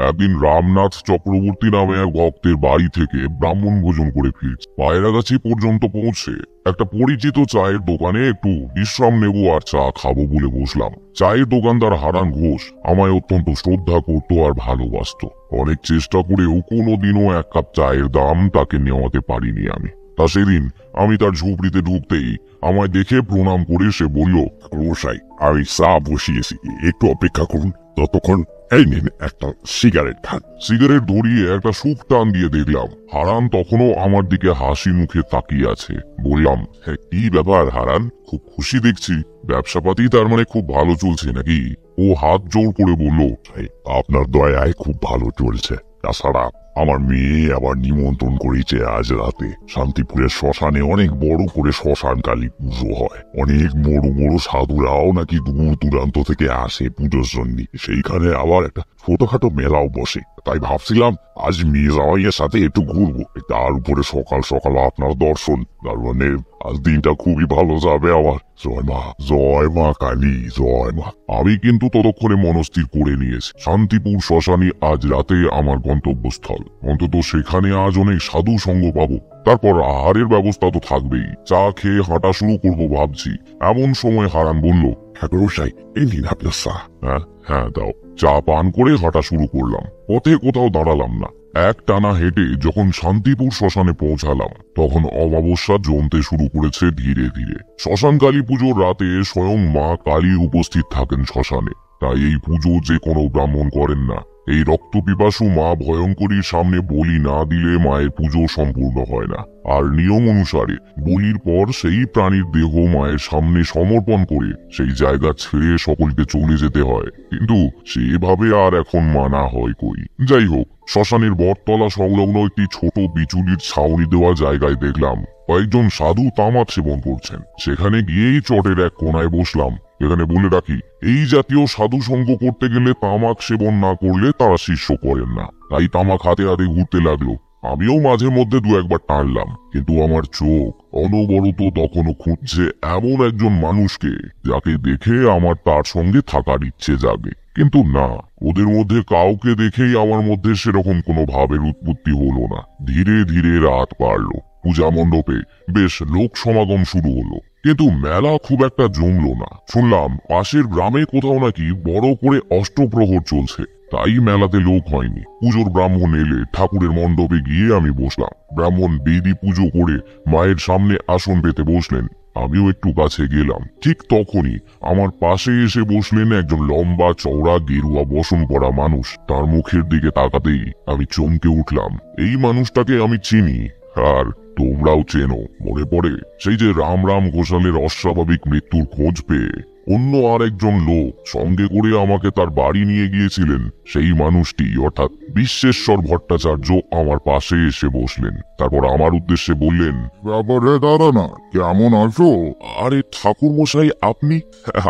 একদিন রামনাথ চক্রবর্তী নামে এক ভক্তের বাড়ি থেকে ব্রাহ্মণ ভোজন করে ফিরছি। পায়রাগাছি পর্যন্ত পৌঁছে একটা পরিচিত চায়ের দোকানে একটু বিশ্রাম নেব আর চা খাবো বলে বসলাম। চায়ের দোকানদার হারান ঘোষ আমায় অত্যন্ত শ্রদ্ধা করতো আর ভালোবাসতো। অনেক চেষ্টা করেও কোনোদিনও এক কাপ চায়ের দাম তাকে নেওয়াতে পারিনি আমি। তা সেদিন আমি তার ঝুপড়িতে ঢুকতেই আমায় দেখে প্রণাম করে সে বলল, মশাই, আমি চা বসিয়েছি, একটু অপেক্ষা করুন। ততক্ষণ এই নিন একটা সিগারেট খান। সিগারেট ধরিয়ে একটা সুখ টান দিয়ে দেখলাম হারান তখনও আমার দিকে হাসি মুখে তাকিয়ে আছে। বললাম, হ্যাঁ, কি ব্যাপার হারান, খুব খুশি দেখছি। ব্যবসাপাতি তার মানে খুব ভালো চলছে নাকি? ও হাত জোর করে বলল, আপনার দয়ায় খুব ভালো চলছে। তাছাড়া আমার মেয়ে আবার নিমন্ত্রণ করেছে আজ রাতে। শান্তিপুরের শ্মশানে অনেক বড় করে শ্মশান কালী পুজো হয়। অনেক বড় বড় সাধুরাও নাকি দূর দূরান্ত থেকে আসে পুজোর জন্য। সেইখানে আবার একটা ছোটখাটো মেলাও বসে। তাই ভাবছিলাম আজ মেয়ে জামাইয়ের সাথে একটু ঘুরবো। তার উপরে সকাল সকাল আপনার দর্শন, তার মানে আজ দিনটা খুবই ভালো যাবে আমার। জয় মা কালী, জয় মা। আমি কিন্তু ততক্ষণে মনস্থির করে নিয়েছি, শান্তিপুর শ্মশানী আজ রাতে আমার গন্তব্যস্থল। অন্তত সেখানে আজ অনেক সাধু সঙ্গ পাবো। তারপর আহারের ব্যবস্থা তো থাকবেই। চা খেয়ে হাঁটা শুরু করবো ভাবছি। এমন সময় হারান বলল, ঠাকুরমশাই, এই নিন আপনার চা। হ্যাঁ দাও। চা পান করে হাঁটা শুরু করলাম। পথে কোথাও দাঁড়ালাম না। এক টানা হেঁটে যখন শান্তিপুর শ্মশানে পৌঁছালাম তখন অমাবস্যা জমতে শুরু করেছে ধীরে ধীরে। শ্মশান কালী পুজোর রাতে স্বয়ং মা কালী উপস্থিত থাকেন শ্মশানে। তাই এই পুজো যে কোনো ব্রাহ্মণ করেন না। এই রক্তপিপাসু মা ভয়ঙ্করীর সামনে বলি না দিলে মায়ের পুজো সম্পূর্ণ হয় না। আর নিয়ম অনুসারে বলির পর সেই প্রাণীর দেহ মায়ের সামনে সমর্পণ করে সেই জায়গা ছেড়ে সকলকে চলে যেতে হয়। কিন্তু সেভাবে আর এখন মানা হয় কই। যাই হোক, শ্মশানের বটতলা সংলগ্ন একটি ছোট বিচুলির ছাউনি দেওয়া জায়গায় দেখলাম কয়েকজন সাধু তামাক সেবন করছেন। সেখানে গিয়েই চটের এক কোনায় বসলাম। এখানে বলে রাখি, এই জাতীয় সাধু সঙ্গ করতে গেলে তামাক সেবন না করলে তারা শিষ্য করেন না। তাই তামাক হাতে হাতে ঘুরতে লাগলো। আমিও মাঝে মধ্যে দু একবার টানলাম, কিন্তু আমার চোখ অনবরত তখনও খুঁজছে এমন একজন মানুষকে যাকে দেখে আমার তার সঙ্গে থাকার ইচ্ছে জাগে। কিন্তু না, ওদের মধ্যে কাউকে দেখেই আমার মধ্যে সেরকম কোনো ভাবের উৎপত্তি হলো না। ধীরে ধীরে রাত বাড়ল। পূজা মণ্ডপে বেশ লোক সমাগম শুরু হলো, কিন্তু মেলা খুব একটা জমলো না। শুনলাম পাশের গ্রামে কোথাও নাকি বড় করে অষ্টপ্রহর চলছে, তাই মেলাতে লোক হয়নি। পুজোর ব্রাহ্মণ এলে ঠাকুরের মণ্ডপে গিয়ে আমি বসলাম। ব্রাহ্মণ বেদি পুজো করে মায়ের সামনে আসন পেতে বসলেন। আমিও একটু কাছে গেলাম। ঠিক তখনই আমার পাশে এসে বসলেন একজন লম্বা চওড়া গেরুয়া বসন পরা মানুষ। তার মুখের দিকে তাকাতেই আমি চমকে উঠলাম। এই মানুষটাকে আমি চিনি, আর তোমরাও চেনো। মনে পড়ে সেই যে রাম ঘোষালের অস্বাভাবিক মৃত্যুর খোঁজ পেয়ে অন্য আরেকজন লোক সঙ্গে করে আমাকে তার বাড়ি নিয়ে গিয়েছিলেন। সেই মানুষটি অর্থাৎ বিশ্বেশ্বর ভট্টাচার্য আমার পাশে এসে বসলেন। তারপর আমার উদ্দেশ্যে বললেন, ব্যাপারে দাঁড়া না, কেমন আছো? আরে ঠাকুর মশাই, আপনি?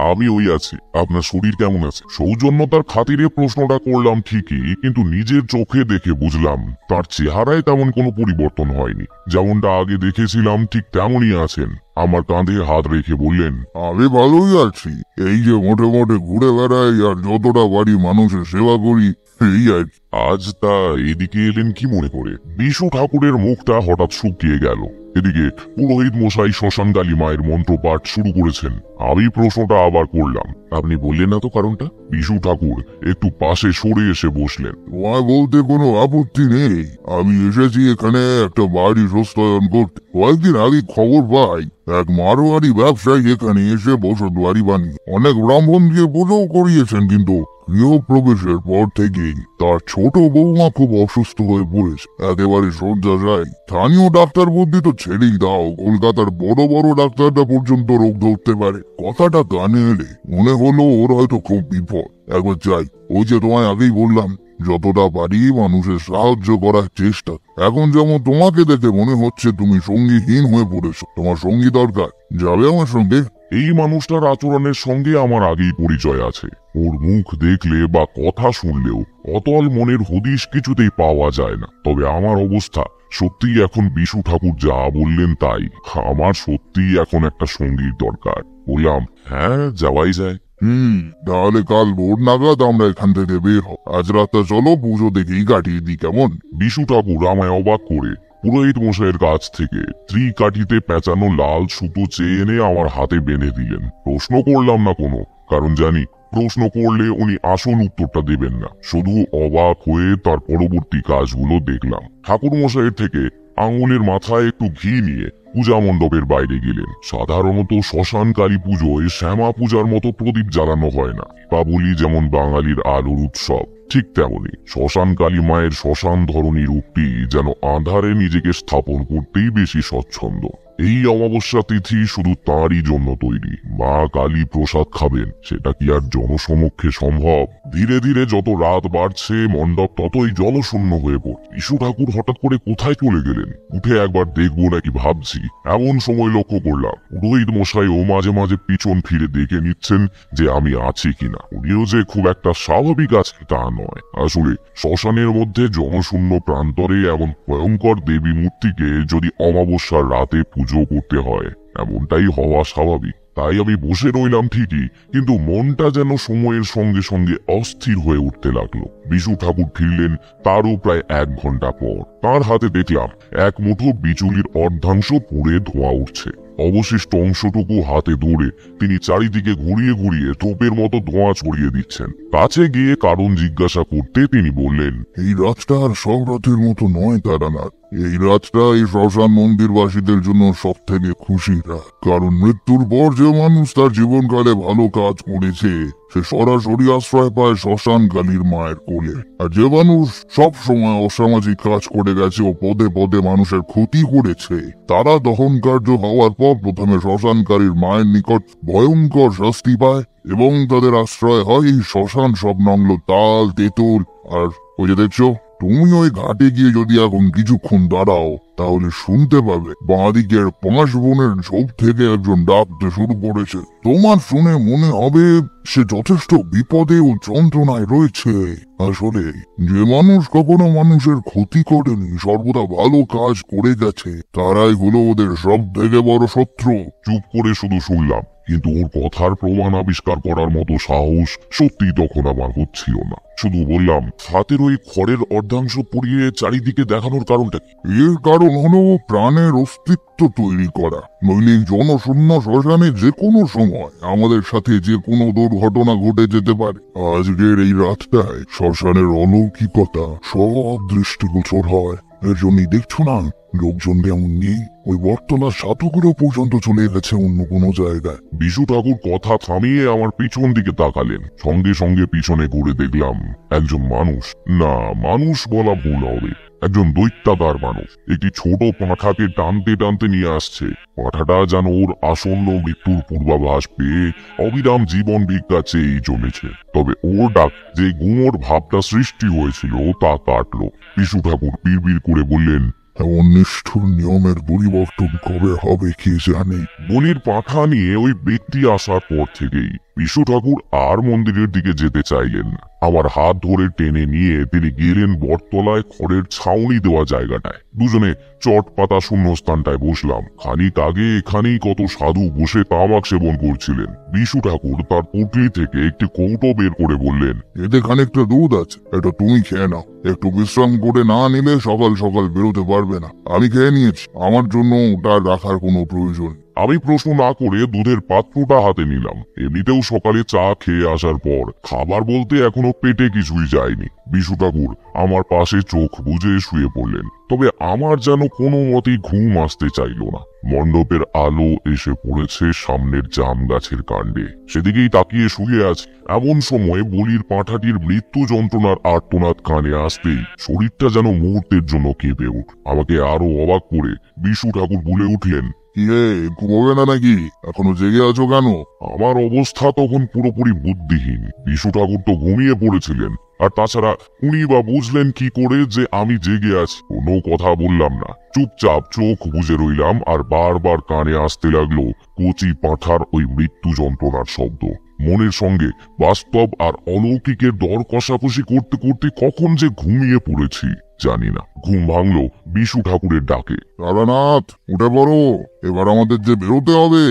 আমি ওই আছি। আপনার শরীর কেমন আছে? সৌজন্যতার খাতিরে প্রশ্নটা করলাম ঠিকই, কিন্তু নিজের চোখে দেখে বুঝলাম তার চেহারায় তেমন কোনো পরিবর্তন হয়নি। যেমনটা আগে দেখেছিলাম ঠিক তেমনই আছেন। আমার কাঁধে হাত রেখে বললেন, আমি ভালোই আছি। এই যে মোটে মোটে ঘুরে বেড়াই আর যতটা বাড়ি মানুষের সেবা করি, এই আর কি। আজ তা এদিকে এলেন কি মনে করে? বিশু ঠাকুরের মুখটা হঠাৎ শুকিয়ে গেল। এদিকে পুরোহিত মশাই শ্মশান কালী মায়ের মন্ত্র পাঠ শুরু করেছেন। আমি প্রশ্নটা আবার করলাম, আপনি বললেন না তো কারণটা? বিশু ঠাকুর একটু পাশে সরে এসে বসলেন। তোমায় বলতে কোনো আপত্তি নেই। আমি এসেছি এখানে একটা বাড়ি প্রস্তায়ন করতে। কয়েকদিন আগে খবর পাই এক মারোয়ারি ব্যবসায়ী এখানে এসে বসত বাড়ি বানিয়ে অনেক ব্রাহ্মণ দিয়ে পুজো করিয়েছেন, কিন্তু গৃহপ্রবেশের পর থেকেই তার ছোট বৌমা খুব অসুস্থ হয়ে পড়েছে, একেবারে শয্যাশায়ী। স্থানীয় ডাক্তার বুদ্ধি তো ছেড়েই দাও, কলকাতার বড় বড় ডাক্তাররা পর্যন্ত রোগ ধরতে পারে। কথাটা কানে এলে মনে হলো ওর হয়তো খুব বিপদ। একবার চাই, ওই যে তোমায় আগেই বললাম, যতটা পারি মানুষের সাহায্য করার চেষ্টা। এখন যেমন তোমাকে দেখে মনে হচ্ছে তুমি সঙ্গীহীন হয়ে পড়েছো, তোমার সঙ্গী দরকার। যাবে আমার সঙ্গে? এই মানুষটার আচরণের সঙ্গে আমার আগেই পরিচয় আছে। ওর মুখ দেখলে বা কথা শুনলেও অতল মনের হদিশ কিছুতেই পাওয়া যায় না। তবে আমার অবস্থা সত্যি এখন বিশু ঠাকুর যা বললেন তাই, আমার সত্যি এখন একটা সঙ্গীর দরকার। বললাম, হ্যাঁ যাওয়াই যায়। তাহলে কাল ভোর নাগাদ আমরা এখান থেকে বের হব। আজ রাতটা চলো পুজো দেখেই কাটিয়ে দিই, কেমন? বিশু ঠাকুর আমায় অবাক করে পুরোহিত মশাইয়ের কাছ থেকে ত্রিকাঠিতে পেঁচানো লাল সুতো চেয়ে এনে আমার হাতে বেঁধে দিলেন। প্রশ্ন করলাম না কোনো, কারণ জানি প্রশ্ন করলে উনি আসল উত্তরটা দেবেন না। শুধু অবাক হয়ে তার পরবর্তী কাজগুলো দেখলাম। ঠাকুর মশাইয়ের থেকে আঙুলের মাথায় একটু ঘি নিয়ে পূজা মণ্ডপের বাইরে গেলেন। সাধারণত শ্মশান কালী পুজোয় শ্যামা পূজার মতো প্রদীপ জ্বালানো হয় না, বা বলি যেমন বাঙালির আলোর উৎসব, ঠিক তেমনি শ্মশান কালী মায়ের শ্মশান ধরনী রূপটি যেন আঁধারে নিজেকে স্থাপন করতেই বেশি স্বচ্ছন্দ। এই অমাবস্যা তিথি শুধু তাঁরই জন্য তৈরি। মা কালী প্রসাদ খাবেন, সেটা কি আর জনসমক্ষে সম্ভব? ধীরে ধীরে যত রাত বাড়ছে মণ্ডপ ততই জনশূন্য হয়ে পড়ে। বিশু ঠাকুর হঠাৎ করে কোথায় চলে গেলেন? উঠে একবার দেখবো নাকি ভাবছি, এমন সময় লক্ষ্য করলাম পুরোহিত মশাইও মাঝে মাঝে পিছন ফিরে দেখে নিচ্ছেন যে আমি আছি কিনা। উনিও যে খুব একটা স্বাভাবিক আছেন তা নয়। আসলে শ্মশানের মধ্যে জনশূন্য প্রান্তরে এমন ভয়ঙ্কর দেবী মূর্তিকে যদি অমাবস্যার রাতে পুজো করতে হয়, এমনটাই হওয়া স্বাভাবিক। তাই আমি বসে রইলাম ঠিকই, কিন্তু মনটা যেন সময়ের সঙ্গে সঙ্গে অস্থির হয়ে উঠতে লাগলো। বিশু ঠাকুর ফিরলেন তারও প্রায় 1 ঘন্টা পর। তার হাতে দেখলাম এক মুঠো বিচুলির অর্ধাংশ পুড়ে ধোঁয়া উঠছে। অবশিষ্ট অংশটুকু হাতে ধরে তিনি চারিদিকে ঘুরিয়ে ঘুরিয়ে তোপের মতো ধোঁয়া ছড়িয়ে দিচ্ছেন। কাছে গিয়ে কারণ জিজ্ঞাসা করতে তিনি বললেন, এই রাতটা আর সব রাতের মতো নয় তারানাথ। এই রাতটা এই শ্মশান মন্দিরবাসীদের জন্য সব থেকে খুশির রাত। কারণ মৃত্যুর পর যে মানুষ তার জীবনকালে ভালো কাজ করেছে সে সরাসরি আশ্রয় পায় শ্মশান কালীর মায়ের কোলে। আর যে মানুষ সব সময় অসামাজিক কাজ করে গেছে ও পদে পদে মানুষের ক্ষতি করেছে, তারা দহন কার্য হওয়ার পর প্রথমে শ্মশান কালীর মায়ের নিকট ভয়ঙ্কর শাস্তি পায় এবং তাদের আশ্রয় হয় এই শ্মশান স্বপ্নাঙ্গ তাল তেঁতুল। আর ওই যে দেখছো, তুমি ওই ঘাটে গিয়ে যদি এখন কিছুক্ষণ দাঁড়াও তাহলে শুনতে পাবে বাঁদিকের 5 বোনের ঝোপ থেকে একজন ডাকতে শুরু করেছে। তোমার শুনে মনে হবে সে যথেষ্ট বিপদে ও যন্ত্রণায় রয়েছে। আসলে যে মানুষ কখনো মানুষের ক্ষতি করেনি, সর্বদা ভালো কাজ করে গেছে, তারাই হলো ওদের সব থেকে বড় শত্রু। চুপ করে শুধু শুনলাম, কিন্তু ওর কথার প্রমাণ আবিষ্কার করার মতো সাহস সত্যি তখন আমার হচ্ছিল না। শুধু বললাম, হাতের ওই খড়ের অর্ধাংশ পুড়িয়ে চারিদিকে দেখানোর কারণটা কি? এর কারণ হলো প্রাণের অস্তিত্ব তৈরি করা। নইলে জনশূন্য শ্মশানে যে কোনো সময় আমাদের সাথে যে কোনো দুর্ঘটনা ঘটে যেতে পারে। আজকের এই রাতটায় শ্মশানের অলৌকিকতা সব দৃষ্টিগোচর হয়। এর জন্যই দেখছো না লোকজন কেমন নেই। ওই বটতলার সাধুগুলো পর্যন্ত চলে গেছে অন্য কোনো জায়গায়। বিশু ঠাকুর কথা থামিয়ে আমার পিছন দিকে তাকালেন। সঙ্গে সঙ্গে পিছনে ঘুরে দেখলাম একজন মানুষ, না মানুষ বলা ভুল হবে, একজন দৈত্যাকার মানুষ একটি ছোট পাঁঠাকে টানতে টানতে নিয়ে আসছে। পাঁঠাটা যেন ওর আসন্ন মৃত্যুর পূর্বাভাস পেয়ে অবিরাম জীবন ভিক্ষা চেয়েই চলেছে। তবে ওর ডাক যে গুমোট ভাবটা সৃষ্টি হয়েছিল তা কাটলো। বিশু ঠাকুর বিড়বিড় করে বললেন, এমন নিষ্ঠুর নিয়মের পরিবর্তন কবে হবে কে জানে। বলির পাঁঠা নিয়ে ওই ব্যক্তি আসার পর থেকেই বিশু ঠাকুর আর মন্দিরের দিকে যেতে চাইলেন না। আমার হাত ধরে টেনে নিয়ে তিনি গেলেন বটতলায় খড়ের ছাউনি দেওয়া জায়গাটায়। দুজনে চট পাতা শূন্যস্থানটায় বসলাম। খানিক আগে এখানেই কত সাধু বসে তামাক সেবন করছিলেন। বিশু ঠাকুর তার পুটলি থেকে একটি কৌটো বের করে বললেন, এতে খানিকটা দুধ আছে, এটা তুমি খেয়ে নাও। একটু বিশ্রাম করে না নিলে সকাল সকাল বেরোতে পারবে না। আমি খেয়ে নিয়েছি, আমার জন্য ওটা রাখার কোনো প্রয়োজন। আমি প্রশ্ন না করে দুধের পাত্রটা হাতে নিলাম। এমনিতেও সকালে চা খেয়ে আসার পর খাবার বলতে এখনো পেটে কিছুই যায়নি। বিশু ঠাকুর আমার পাশে চোখ বুজে শুয়ে পড়লেন। তবে আমার যেন কোনো মতেই ঘুম আসতে চাইল না। মণ্ডপের আলো এসে পড়েছে সামনের জাম গাছের কাণ্ডে, সেদিকেই তাকিয়ে শুয়ে আছি। এমন সময় বলির পাঁঠাটির মৃত্যু যন্ত্রণার আর্তনাদ কানে আসতেই শরীরটা যেন মুহূর্তের জন্য কেঁপে উঠ। আমাকে আরো অবাক করে বিশু ঠাকুর বলে উঠলেন, কি হে, ঘুমোবে না নাকি? এখনো জেগে আছো কেন? আমার অবস্থা তখন পুরোপুরি বুদ্ধিহীন। বিশু ঠাকুর তো ঘুমিয়ে পড়েছিলেন, আর তাছাড়া উনি বা বুঝলেন কি করে যে আমি জেগে আছি? কোনো কথা বললাম না, চুপচাপ চোখ বুজে রইলাম। আর বারবার কানে আসতে লাগলো কচি পাঁঠার ওই মৃত্যু যন্ত্রণার শব্দ। মনের সঙ্গে বাস্তব আর অলৌকিকের দর কষাকষি করতে করতে কখন যে ঘুমিয়ে পড়েছি জানি না। ঘুম ভাঙলো বিশু ঠাকুরের ডাকে। তারানাথ, উঠে পড়ো, এবার আমাদের যে বেরোতে হবে।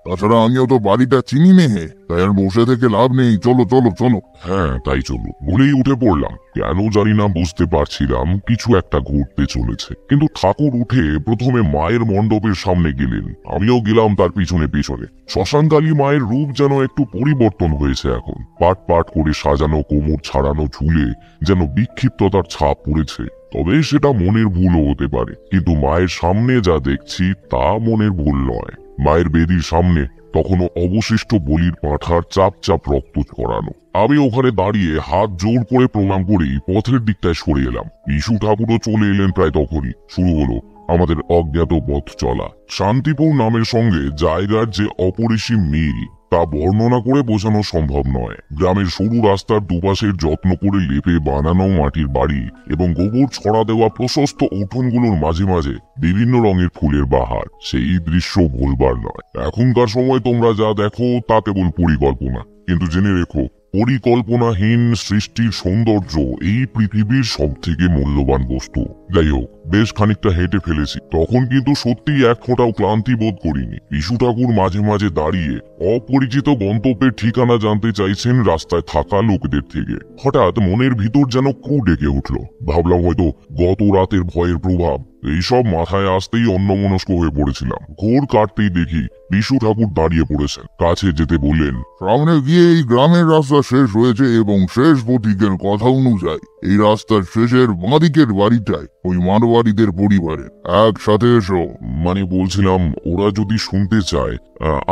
তাছাড়া আমিও তো বাড়িটা চিনি নে, তাই আর বসে থেকে লাভ নেই। চলো চলো চলো। হ্যাঁ তাই চলো বলেই উঠে পড়লাম। কেন জানি না বুঝতে পারছিলাম কিছু একটা ঘটতে চলেছে। কিন্তু ঠাকুর উঠে প্রথমে মায়ের মণ্ডপের সামনে গেলেন, আমিও গেলাম তার পিছনে পিছনে। শ্মশানকালী মায়ের রূপ যেন একটু পরিবর্তন হয়েছে এখন। পাট পাট করে সাজানো কোমর ছাড়ানো চুলে যেন বিক্ষিপ্ততার ছাপ পড়েছে। তবে সেটা মনের ভুলও হতে পারে, কিন্তু মায়ের সামনে যা দেখছি তা মনের ভুল নয়। মায়ের বেদির সামনে তখনও অবশিষ্ট বলির পাঁঠার চাপ চাপ রক্ত করানো। আমি ওখানে দাঁড়িয়ে হাত জোর করে প্রণাম করেই পথের দিকটায় সরে এলাম। বিশু ঠাকুরও চলে এলেন প্রায় তখনই। শুরু হলো আমাদের অজ্ঞাত পথ চলা। শান্তিপুর নামের সঙ্গে জায়গার যে অপরিসীম মিল তা বর্ণনা করে বোঝানো সম্ভব নয়। গ্রামের সরু রাস্তার দুপাশের যত্ন করে লেপে বানানো মাটির বাড়ি এবং গোবর ছড়া দেওয়া প্রশস্ত উঠোনগুলোর মাঝে মাঝে বিভিন্ন রঙের ফুলের বাহার, সেই দৃশ্য ভুলবার নয়। এখনকার সময় তোমরা যা দেখো তা কেবল পরিকল্পনা, কিন্তু জেনে রেখো পরিকল্পনাহীন সৃষ্টির সৌন্দর্য এই পৃথিবীর সব থেকে মূল্যবান বস্তু। যাই হোক, বেশ খানিকটা হেঁটে ফেলেছি, তখন কিন্তু সত্যিই এক ফোঁটাও ক্লান্তি বোধ করিনি। বিশু ঠাকুর মাঝে মাঝে দাঁড়িয়ে অপরিচিত গন্তব্যের ঠিকানা জানতে চাইছেন রাস্তায় থাকা লোকদের থেকে। হঠাৎ মনের ভিতর যেন ক্রু ডেকে উঠল। ভাবলাম হয়তো গত রাতের ভয়ের প্রভাব। এইসব মাথায় আসতেই অন্যমনস্ক হয়ে পড়েছিলাম। ঘোর কাটতেই দেখি বিশু ঠাকুর দাঁড়িয়ে পড়েছেন। কাছে যেতে বললেন, সামনে গিয়ে এই গ্রামের রাস্তা শেষ হয়েছে এবং শেষ প্রতীকের কথা অনুযায়ী এই রাস্তার শেষের বাঁদিকের বাড়িটায় ওই মারোয়ারিদের পরিবারের। একসাথে এসো। মানে বলছিলাম, ওরা যদি শুনতে চায়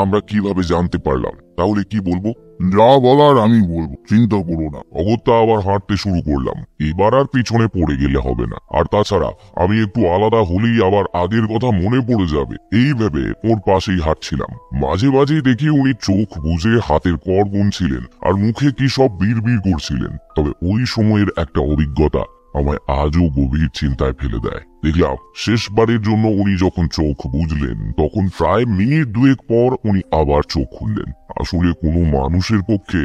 আমরা কিভাবে জানতে পারলাম? তাহলে কি বলবো? যা বলার আমি বলবো, চিন্তা করো না। অগত্যা আবার হাঁটতে শুরু করলাম। এবার আর পিছনে পড়ে গেলে হবে না। আর তাছাড়া আমি একটু আলাদা হলেই আবার আগের কথা মনে পড়ে যাবে, এই ভেবে ওর পাশেই হাঁটছিলাম। মাঝে মাঝে দেখি উনি চোখ বুজে হাতের কর গুনছিলেন আর মুখে কি সব বিড়বিড় করছিলেন। তবে ওই সময়ের একটা অভিজ্ঞতা আমায় আজও গভীর চিন্তায় ফেলে দেয়। দেখলাম শেষবারের জন্য উনি যখন চোখ বুঝলেন তখন প্রায় মিনিট দুয়েক পর উনি আবার চোখ খুললেন। আসলে কোনো মানুষের পক্ষে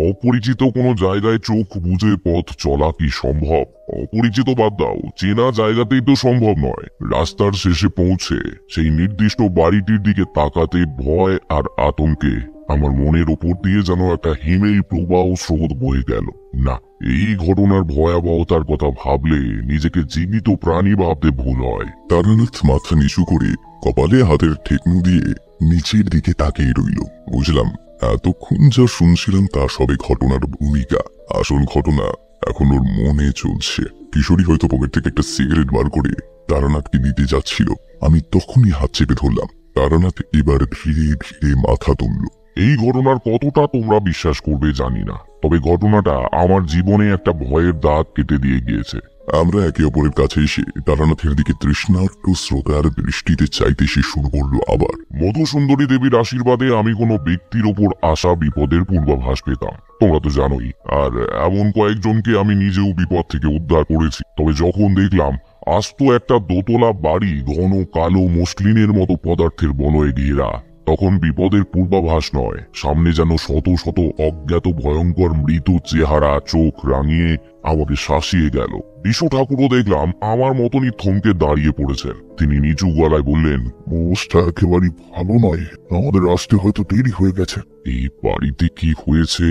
অপরিচিত কোনো জায়গায় চোখ বুঝে পথ চলা কি সম্ভব? অপরিচিত বাদ দাও, চেনা জায়গাতেই তো সম্ভব নয়। রাস্তার শেষে পৌঁছে সেই নির্দিষ্ট বাড়িটির দিকে তাকাতে ভয় আর আতঙ্কে আমার মনের ওপর দিয়ে যেন একটা হিমেল প্রবাহ স্রোত বয়ে গেল। না, এই ঘটনার ভয়াবহতার কথা ভাবলে নিজেকে জীবিত প্রাণী ভাবতে ভুল হয়। তারানাথ মাথা নিচু করে কপালে হাতের ঠেকনু দিয়ে নিচের দিকে তাকিয়ে রইল। বুঝলাম এতক্ষণ যা শুনছিলাম তা সবে ঘটনার ভূমিকা। আসল ঘটনা এখন ওর মনে চলছে। কিশোরী হয়তো পকেট থেকে একটা সিগারেট বার করে তারানাথকে দিতে যাচ্ছিল। আমি তখনই হাত চেপে ধরলাম। তারানাথ এবার ধীরে ধীরে মাথা তুলল। এই ঘটনার কতটা তোমরা বিশ্বাস করবে জানি না, তবে ঘটনাটা আমার জীবনে একটা ভয়ের দাগ কেটে দিয়ে গিয়েছে। আমরা একে অপরের কাছে এসে তারানাথের দিকে তৃষ্ণার্ত শ্রোতার দৃষ্টিতে চাইতে সে শুরু করলো আবার। মধুসুন্দরী দেবীর আশীর্বাদে আমি কোনো ব্যক্তির ওপর আসা বিপদের পূর্বাভাস পেতাম, তোমরা তো জানোই। আর এমন কয়েকজনকে আমি নিজেও বিপদ থেকে উদ্ধার করেছি। তবে যখন দেখলাম আস্ত একটা দোতলা বাড়ি ঘন কালো মসলিনের মতো পদার্থের বলয়ে ঘেরা, তখন বিপদের পূর্বাভাস নয়, সামনে যেন শত শত অজ্ঞাত ভয়ঙ্কর মৃত চেহারা চোখ রাঙিয়ে আমাকে শাসিয়ে গেল। বিশু ঠাকুরও দেখলাম আমার মতনই থমকে দাঁড়িয়ে পড়েছেন। তিনি নিচু গলায় বললেন, অবস্থা একেবারেই ভালো নয়, আমাদের আসতে হয়তো দেরি হয়ে গেছে। এই বাড়িতে কি হয়েছে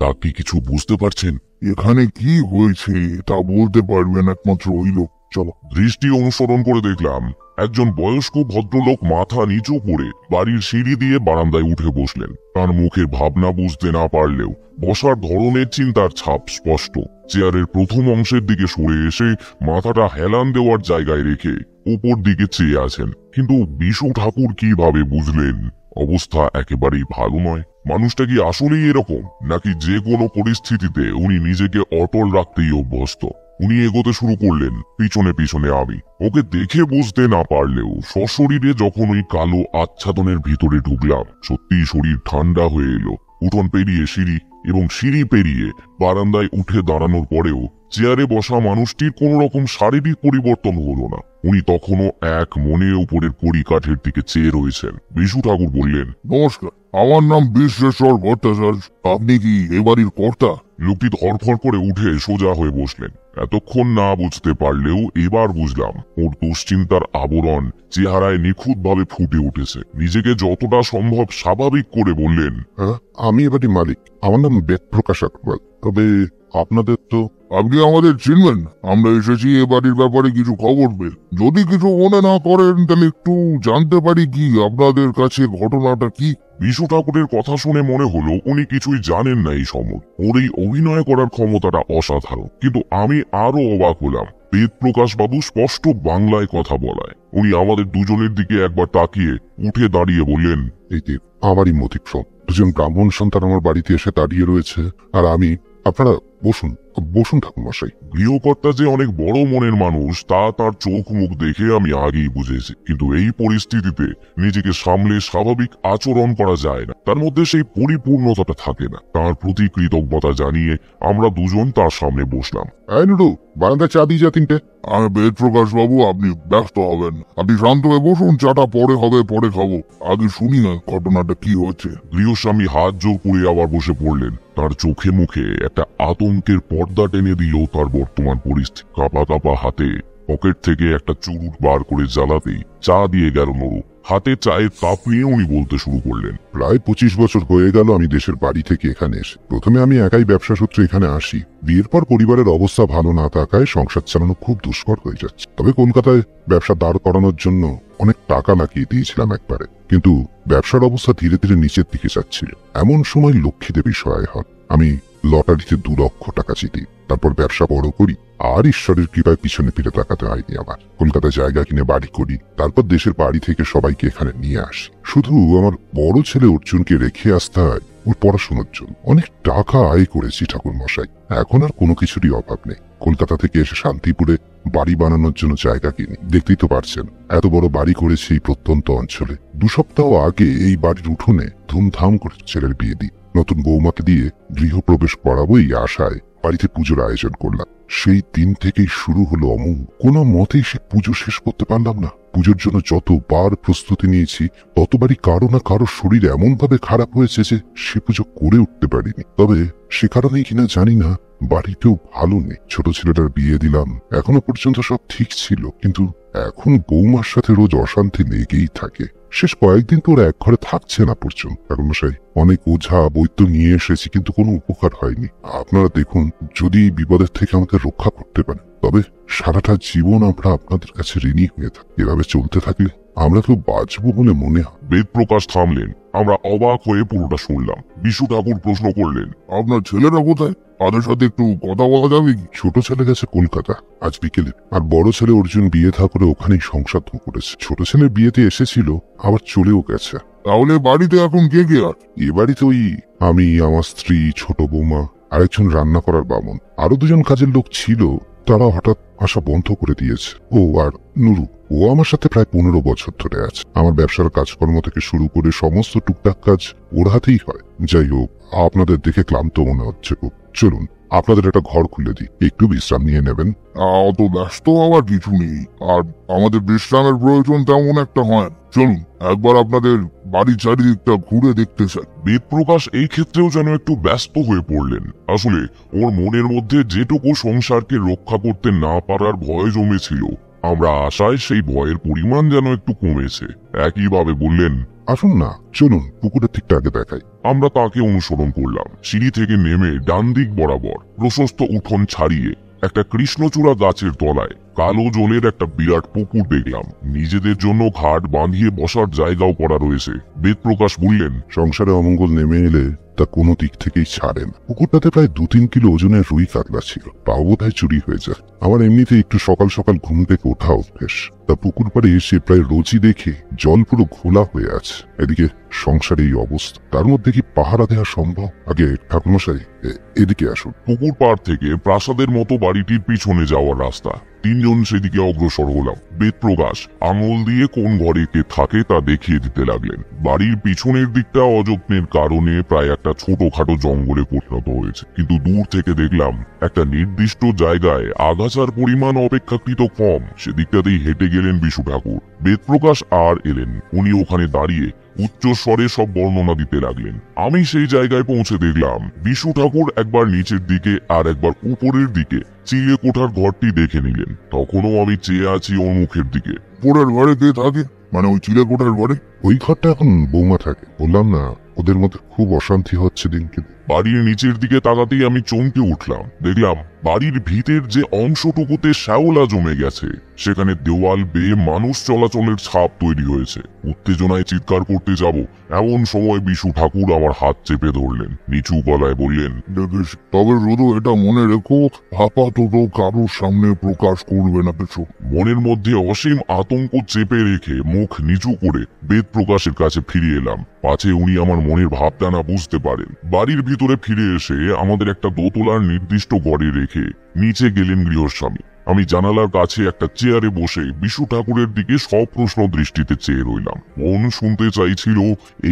তা কি কিছু বুঝতে পারছেন? এখানে কি হয়েছে তা বলতে পারবেন একমাত্র ওই লোক। চলো। দৃষ্টি অনুসরণ করে দেখলাম একজন বয়স্ক ভদ্রলোক মাথা নিচু করে বাড়ির সিঁড়ি দিয়ে বারান্দায় উঠে বসলেন। তার মুখের ভাবনা বুঝতে না পারলেও বসার ধরনের চিন্তার ছাপ স্পষ্ট। চেয়ারের প্রথম অংশের দিকে সরে এসে মাথাটা হেলান দেওয়ার জায়গায় রেখে উপর দিকে চেয়ে আছেন। কিন্তু বিশু ঠাকুর কিভাবে বুঝলেন অবস্থা একেবারেই ভালো নয়? মানুষটা কি আসলেই এরকম, নাকি যে কোনো পরিস্থিতিতে উনি নিজেকে অটল রাখতেই অভ্যস্ত? উনি এগোতে শুরু করলেন, পিছনে পিছনে আমি। ওকে দেখে বুঝতে না পারলেও সশরীরে যখন ওই কালো আচ্ছাদনের ভিতরে ঢুকলাম, সত্যি শরীর ঠান্ডা হয়ে এলো। উঠোন পেরিয়ে সিঁড়ি এবং সিঁড়ি পেরিয়ে বারান্দায় উঠে দাঁড়ানোর পরেও চেয়ারে বসা মানুষটির কোন রকম শারীরিক পরিবর্তন হলো না। উনি তখনও এক মনে উপরের কড়িকাঠের দিকে চেয়ে রয়েছেন। বিশু ঠাকুর বললেন, নমস্কার, আমার নাম বিশ্বেশ্বর ভট্টাচার্য। আপনি কি এ বাড়ির কর্তা? লোকটি ধরফর করে উঠে সোজা হয়ে বসলেন। এতক্ষণ না বুঝতে পারলেও এবার বুঝলাম ওর দুশ্চিন্তার আবরণ চেহারায় নিখুঁতভাবে ফুটে উঠেছে। নিজেকে যতটা সম্ভব স্বাভাবিক করে বললেন, আমি এবারই মালিক। আমার নাম বেদপ্রকাশ আগরওয়াল। তবে আপনাদের তো আপনি আমাদের চিনবেন? আমরা এসেছি এ বাড়ির ব্যাপারে কিছু খবর পেয়ে। যদি কিছু মনে না করেন তাহলে একটু জানতে পারি কি আপনাদের কাছে ঘটনাটা কি? বিশু ঠাকুরের কথা শুনে মনে হলো উনি কিছুই জানেন না এই সম্বন্ধে। ওর এই অভিনয় করার ক্ষমতাটা অসাধারণ। কিন্তু আমি আরো অবাক হলাম বেদপ্রকাশ বাবু স্পষ্ট বাংলায় কথা বলায়। উনি আমাদের দুজনের দিকে একবার তাকিয়ে উঠে দাঁড়িয়ে বললেন, এই যে আমারই মতিক্রম। দুজন ব্রাহ্মণ সন্তান আমার বাড়িতে এসে দাঁড়িয়ে রয়েছে, আর আমি। আপনারা বসুন, বসুন ঠাকুরমশাই। গৃহকর্তা যে অনেক বড় মনের মানুষ তা তার চোখ মুখ দেখে আমি আগেই বুঝেছি। কিন্তু এই পরিস্থিতিতে নিজেকে সামলে স্বাভাবিক আচরণ করা যায় না, তার মধ্যে সেই পরিপূর্ণতাটা থাকে না। তার প্রতি কৃতজ্ঞতা জানিয়ে আমরা দুজন তার সামনে বসলাম। এই নুরু, বারান্দায় চা দিয়ে যা তিনটে। আমি বেদপ্রকাশ বাবু, আপনি ব্যস্ত হবেন না। আপনি শান্ত হয়ে বসুন, চাটা পরে হবে, পরে খাবো। আগে শুনি না ঘটনাটা কি হচ্ছে। গৃহস্বামী হাত জোর করে আবার বসে পড়লেন। তার চোখে মুখে একটা আতঙ্কের পর্দা টেনে দিল তার বর্তমান পরিস্থিতি। কাঁপা কাঁপা হাতে পকেট থেকে একটা চুরুট বার করে জ্বালাতেই চা দিয়ে গেল নরু। হাতে চায়ের কাপ নিয়ে উনি বলতে শুরু করলেন, প্রায় 25 বছর হয়ে গেল আমি দেশের বাড়ি থেকে এখানে এসে। প্রথমে আমি একাই ব্যবসা সূত্রে এখানে আসি। বিয়ের পর পরিবারের অবস্থা ভালো না থাকায় সংসার চালানো খুব দুষ্কর হয়ে যাচ্ছে। তবে কলকাতায় ব্যবসা দাঁড় করানোর জন্য অনেক টাকা লাগিয়ে দিয়েছিলাম একবারে, কিন্তু ব্যবসার অবস্থা ধীরে ধীরে নিচের দিকে যাচ্ছিল। এমন সময় লক্ষ্মী দেবী সহায় হন। আমি লটারিতে 2 লক্ষ টাকা জিতি। তারপর ব্যবসা বড় করি, আর ঈশ্বরের কৃপায় পিছনে ফিরে তাকাতে হয়নি আমার। কলকাতায় জায়গা কিনে বাড়ি করি। তারপর দেশের বাড়ি থেকে সবাইকে এখানে নিয়ে আসি। শুধু আমার বড় ছেলে অর্জুনকে রেখে আসতে হয় ওর পড়াশোনার জন্য। অনেক টাকা আয় করেছি ঠাকুর মশাই, এখন আর কোনো কিছুরই অভাব নেই। কলকাতা থেকে এসে শান্তিপুরে বাড়ি বানানোর জন্য জায়গা কিনি। দেখতেই তো পারছেন এত বড় বাড়ি করেছি এই প্রত্যন্ত অঞ্চলে। 2 সপ্তাহ আগে এই বাড়ির উঠোনে ধুমধাম করে ছেলের বিয়ে দিই। নতুন বৌমাকে দিয়ে গৃহপ্রবেশ করাবো এই আশায় বাড়িতে পুজোর আয়োজন করলাম। সেই দিন থেকেই শুরু হলো অমঙ্গল। কোনো মতেই সে পুজো শেষ করতে পারলাম না। পুজোর জন্য যতবার প্রস্তুতি নিয়েছি ততবারই কারো না কারো শরীর এমন ভাবে খারাপ হয়েছে যে সে পুজো করে উঠতে পারিনি। তবে সে কারণেই কিনা জানি না বাড়িতেও ভালো নেই। ছোট ছেলেটার বিয়ে দিলাম, এখনো পর্যন্ত সব ঠিক ছিল, কিন্তু এখন বৌমার সাথে রোজ অশান্তি লেগেই থাকে। শেষ কয়েকদিন তো ওরা এক ঘরে থাকছে না পর্যন্ত। ঠাকুরমশাই, অনেক ওঝা বৈদ্য নিয়ে এসেছি, কিন্তু কোনো উপকার হয়নি। আপনারা দেখুন, যদি এই বিপদের থেকে আমাদের রক্ষা করতে পারেন তবে সারাটা জীবন আমরা আপনাদের কাছে ঋণী হয়ে থাকি। এভাবে চলতে থাকলে আমরা তো বাঁচবো বলে মনে হয়। বেদপ্রকাশ থামলেন। আমরা অবাক হয়ে পুরোটা শুনলাম। বিশু ঠাকুর প্রশ্ন করলেন, আপনার ছেলেরা কোথায়? তাদের সাথে একটু কথা বলা যাবে কি? ছোট ছেলে গেছে কলকাতা আজ বিকেলে, আর বড় ছেলে অর্জুন বিয়ে থা করে ওখানেই সংসার করেছে। ছোট ছেলের বিয়েতে এসেছিল, আবার চলেও গেছে। তাহলে বাড়িতে এখন কে কে আর? এ বাড়িতে ওই আমি, আমার স্ত্রী, ছোট বৌমা, আরেকজন রান্না করার বামন, আরো 2জন কাজের লোক ছিল। তারা হঠাৎ আসা বন্ধ করে দিয়েছে। ও আর নুরু, ও আমার সাথে প্রায় 15 বছর ধরে আছে। আমার ব্যবসার কাজকর্ম থেকে শুরু করে সমস্ত টুকটাক কাজ ওর হাতেই হয়। যাই হোক, আপনাদের দেখে ক্লান্ত মনে হচ্ছে খুব। চলুন আপনাদের একটা ঘর খুলে দিই, একটু বিশ্রাম নিয়ে নেবেন। অত ব্যস্ত হওয়ার কিছু নেই, আর আমাদের বিশ্রামের প্রয়োজন তেমন একটা হয় না। চলুন একবার আপনাদের বাড়ির চারিদিকটা ঘুরে দেখতে চাই। বেদপ্রকাশ এই ক্ষেত্রেও যেন একটু ব্যস্ত হয়ে পড়লেন। আসলে ওর মনের মধ্যে যেটুকু সংসারকে রক্ষা করতে না পারার ভয় জমেছিল, আমরা আশায় সেই ভয়ের পরিমাণ যেন একটু কমেছে। একইভাবে বললেন, আসুন না, চলুন পুকুরের দিকটা আগে দেখাই। আমরা তাকে অনুসরণ করলাম। সিঁড়ি থেকে নেমে ডান দিক বরাবর প্রশস্ত উঠোন ছাড়িয়ে একটা কৃষ্ণচূড়া গাছের তলায় কালো জলের একটা বিরাট পুকুর দেখলাম। নিজেদের জন্য ঘাট বাঁধিয়ে বসার জায়গাও করা রয়েছে। বেদপ্রকাশ বললেন, সংসারে অমঙ্গল নেমে এলে তা কোনো দিক থেকেই ছাড়ে না। পুকুরটাতে প্রায় 2-3 কিলো ওজনের রুই কাতলা ছিল। তাও বোধহয় চুরি হয়ে যায়। আমার এমনিতে একটু সকাল সকাল ঘুম থেকে ওঠা অভ্যেস। তা পুকুর পাড়ে এসে প্রায় রোজই দেখে জল পুরো ঘোলা হয়ে আছে। এদিকে সংসারে এই অবস্থা, তার মধ্যে কি পাহারা দেওয়া সম্ভব? আগে ঠাকুরমশাই এদিকে আসুন। পুকুর পাড় থেকে প্রাসাদের মতো বাড়িটির পিছনে যাওয়ার রাস্তা। 3 জন সেদিকে অগ্রসর হলাম। বেদপ্রকাশ আঙুল দিয়ে কোন ঘরে কে থাকে তা দেখিয়ে দিতে লাগলেন। বাড়ির পিছনের দিকটা অযত্নের কারণে প্রায় একটা ছোটখাটো জঙ্গলে পরিণত হয়েছে, কিন্তু দূর থেকে দেখলাম একটা নির্দিষ্ট জায়গায় আগাছার পরিমাণ অপেক্ষাকৃত কম। সেদিকটাতেই হেঁটে গেলেন বিশু ঠাকুর। বেদপ্রকাশ আর এলেন। উনি ওখানে দাঁড়িয়ে উচ্চ স্বরে সব বর্ণনা দিতে লাগলেন। আমি সেই জায়গায় পৌঁছে দেখলাম বিশু ঠাকুর একবার নিচের দিকে আর একবার উপরের দিকে চিড়ে কোঠার ঘরটি দেখে নিলেন। তখনও আমি চেয়ে আছি ওর মুখের দিকে। উপরের ঘরে কে থাকে? মানে ওই চিলেকোঠার ঘরে? ওই ঘরটা এখন বৌমা থাকে। বললাম না, ওদের মধ্যে খুব অশান্তি হচ্ছে দিনকে দিন। বাড়ির নিচের দিকে তাকাতেই আমি চমকে উঠলাম। দেখলাম বাড়ির ভিতের যে অংশটুকুতে শ্যাওলা জমে গেছে সেখানে দেওয়াল বেয়ে মানুষ চলাচলের ছাপ তৈরি হয়েছে। উত্তেজনায় চিৎকার করতে যাব এমন সময় বিশু ঠাকুর আমার হাত চেপে ধরলেন, নিচু গলায় বললেন, দেখিস, তবে শুধু এটা মনে রেখো, আপাতত কারোর সামনে প্রকাশ করবে না কিছু। মনের মধ্যে অসীম আতঙ্ক চেপে রেখে মুখ নিচু করে বেদ প্রকাশের কাছে ফিরে এলাম, পাছে উনি আমার মনের ভাবটা না বুঝতে পারেন। বাড়ির ভিতরে ফিরে এসে আমাদের একটা দোতলার নির্দিষ্ট ঘরে রেখে নিচে গেলেন গৃহস্বামী। আমি জানালার কাছে একটা চেয়ারে বসে বিশু ঠাকুরের দিকে সপ্রশ্ন দৃষ্টিতে চেয়ে রইলাম। মন শুনতে চাইছিল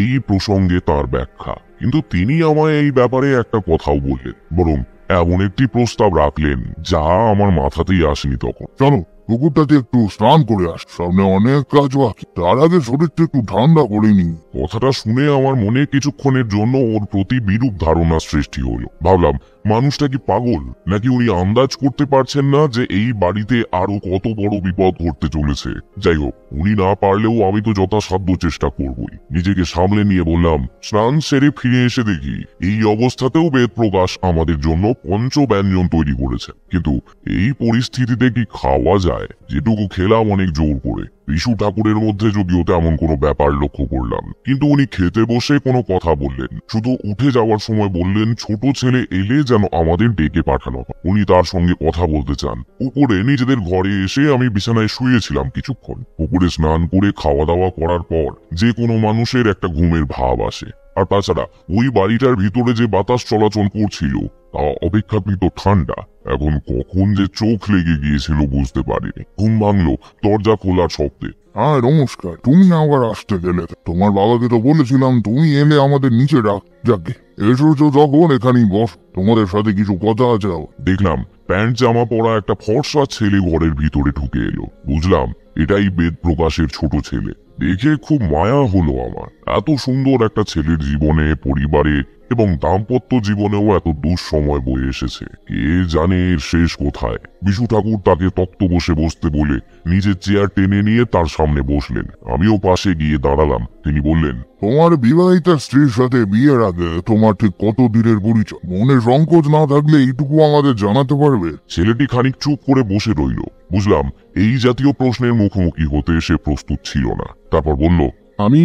এই প্রসঙ্গে তার ব্যাখ্যা, কিন্তু তিনি আমায় এই ব্যাপারে একটা কথাও বললেন, বরং এমন একটি প্রস্তাব রাখলেন যা আমার মাথাতেই আসেনি তখন। চলো পুকুরটাতে একটু স্নান করে আস, সামনে অনেক কাজ বাকি। তার আগে শরীরটা একটু ঠান্ডা করে নি। কথাটা শুনে আমার মনে কিছুক্ষণের জন্য ওর প্রতি বিরূপ ধারণা সৃষ্টি হলো। ভাবলাম, মানুষটা কি পাগল, নাকি উনি আন্দাজ করতে পারছেন না যে এই বাড়িতে আরো কত বড় বিপদ ঘটতে চলেছে। যাই হোক, উনি না পারলেও আমি তো যথাসাধ্য চেষ্টা করবই। নিজেকে সামলে নিয়ে বললাম, স্নান সেরে ফিরে এসে দেখি এই অবস্থাতেও বেদ প্রকাশ আমাদের জন্য পঞ্চ ব্যঞ্জন তৈরি করেছে। কিন্তু এই পরিস্থিতিতে কি খাওয়া যায়? যেটুকু খেলাম অনেক জোর করে। বিশু ঠাকুরের মধ্যে যদিও তেমন কোনো ব্যাপার লক্ষ্য করলাম, কিন্তু উনি খেতে বসে কোনো কথা বললেন, শুধু উঠে যাওয়ার সময় বললেন ছোট ছেলে এলে যেন আমাদের ডেকে পাঠানো হয়, উনি তার সঙ্গে কথা বলতে চান। উপরে নিজেদের ঘরে এসে আমি বিছানায় শুয়েছিলাম কিছুক্ষণ। পুকুরে স্নান করে খাওয়া দাওয়া করার পর যে কোনো মানুষের একটা ঘুমের ভাব আসে। আর তাছাড়া ওই বাড়িটার ভিতরে যে বাতাস চলাচল করছিল তা অপেক্ষাকৃত ঠান্ডা। এখন কখন যে চোখ লেগে গিয়েছিল বুঝতে পারিনি। ঘুম ভাঙলো দরজা খোলার শব্দে। হ্যাঁ নমস্কার, তুমি আবার আসতে গেলে? তোমার বাবাকে তো বলেছিলাম তুমি এলে আমাদের নিচে ডাক। যাকে এসেছো যখন এখানেই বস, তোমাদের সাথে কিছু কথা আছে। দেখলাম প্যান্ট জামা পরা একটা ফর্সা ছেলে ঘরের ভিতরে ঢুকে এলো। বুঝলাম এটাই বেদ প্রকাশের ছোট ছেলে। দেখে খুব মায়া হলো আমার। এত সুন্দর একটা ছেলের জীবনে, পরিবারে এবং দাম্পত্য জীবনেও এত দুঃসময় বয়ে এসেছে। কে জানে এর শেষ কোথায়। বিশু ঠাকুর তাকে তক্ত বসে বসতে বলে নিজের চেয়ার টেনে নিয়ে তার সামনে বসলেন। আমিও পাশে গিয়ে দাঁড়ালাম। তিনি বললেন, তোমার বিবাহিতা স্ত্রীর সাথে বিয়ের আগে তোমার ঠিক কত দিনের পরিচয়? মনে সংকোচ না থাকলে এইটুকু আমাদের জানাতে পারবে? ছেলেটি খানিক চুপ করে বসে রইল। বুঝলাম এই জাতীয় প্রশ্নের মুখোমুখি হতে সে প্রস্তুত ছিল না। তারপর বলল, আমি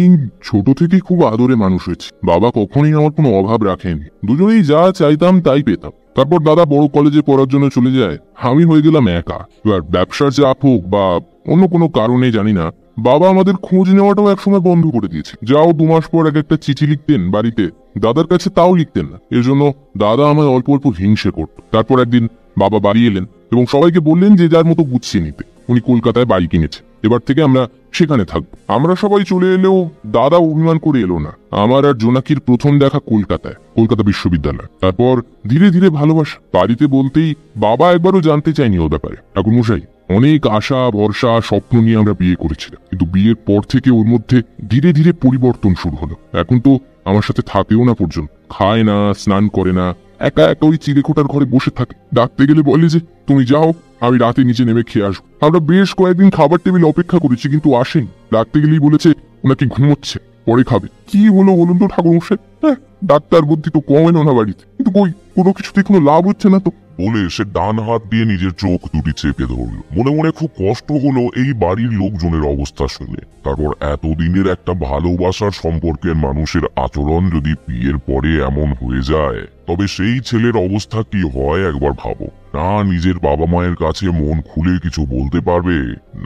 ছোট থেকে খুব আদরে মানুষ হয়েছি। বাবা কখনোই আমার কোনো অভাব রাখেনি। দুজনেই যা চাইতাম তাই পেতাম। তারপর দাদা বড় কলেজে পড়ার জন্য চলে যায়, আমি হয়ে গেলাম একা। এবার ব্যবসার চাপ হোক বা অন্য কোনো কারণে জানি না, বাবা আমাদের খোঁজ নেওয়াটাও একসময় বন্ধ করে দিয়েছে। যাও 2 মাস পর এক একটা চিঠি লিখতেন বাড়িতে, দাদার কাছে তাও লিখতেন না। এর জন্য দাদা আমায় অল্প অল্প হিংসে করত। তারপর একদিন বাবা বাড়ি এলেন এবং সবাইকে বললেন যে যার মতো গুছিয়ে নিতে। উনি কলকাতায় বাড়ি কিনেছে, এবার থেকে আমরা সেখানে থাকবো। আমরা সবাই চলে এলেও দাদা অভিমান করে এলো না। আমার আর জোনাকির প্রথম দেখা কলকাতায়, কলকাতা বিশ্ববিদ্যালয়। তারপর ধীরে ধীরে ভালোবাসা। বাড়িতে বলতেই বাবা একবারও জানতে চায়নি ওর ব্যাপারে। ঠাকুরমশাই, অনেক আশা ভরসা স্বপ্ন নিয়ে আমরা বিয়ে করেছিলাম, কিন্তু বিয়ের পর থেকে ওর মধ্যে ধীরে ধীরে পরিবর্তন শুরু হলো। এখন তো আমার সাথে থাকেও না পর্যন্ত, খায় না, স্নান করে না, একা একা ওই চিলেকোঠার ঘরে বসে থাকে। ডাকতে গেলে বলে যে তুমি যাও, আমি রাতে নিচে নেমে খেয়ে আসবো। আমরা বেশ কয়েকদিন খাবার টেবিল অপেক্ষা করেছি, কিন্তু আসেনি। ডাকতে গেলেই বলেছে ওনাকে ঘুমোচ্ছে, পরে খাবে। কি হলো বলুন তো ঠাকুরমশাই? হ্যাঁ, ডাক্তার বুদ্ধি তো কম এলো না বাড়িতে, কিন্তু কই কোনো কিছুতে কোনো লাভ হচ্ছে না তো। বলে সে ডান হাত দিয়ে নিজের চোখ দুটি চেপে ধরল। মনে মনে খুব কষ্ট হলো এই বাড়ির লোকজনের অবস্থা শুনে। তারপর এতদিনের একটা ভালোবাসার সম্পর্কের মানুষের আচরণ যদি বিয়ের পরে এমন হয়ে যায়, তবে সেই ছেলের অবস্থা কি হয় একবার ভাবো। না নিজের বাবা মায়ের কাছে মন খুলে কিছু বলতে পারবে,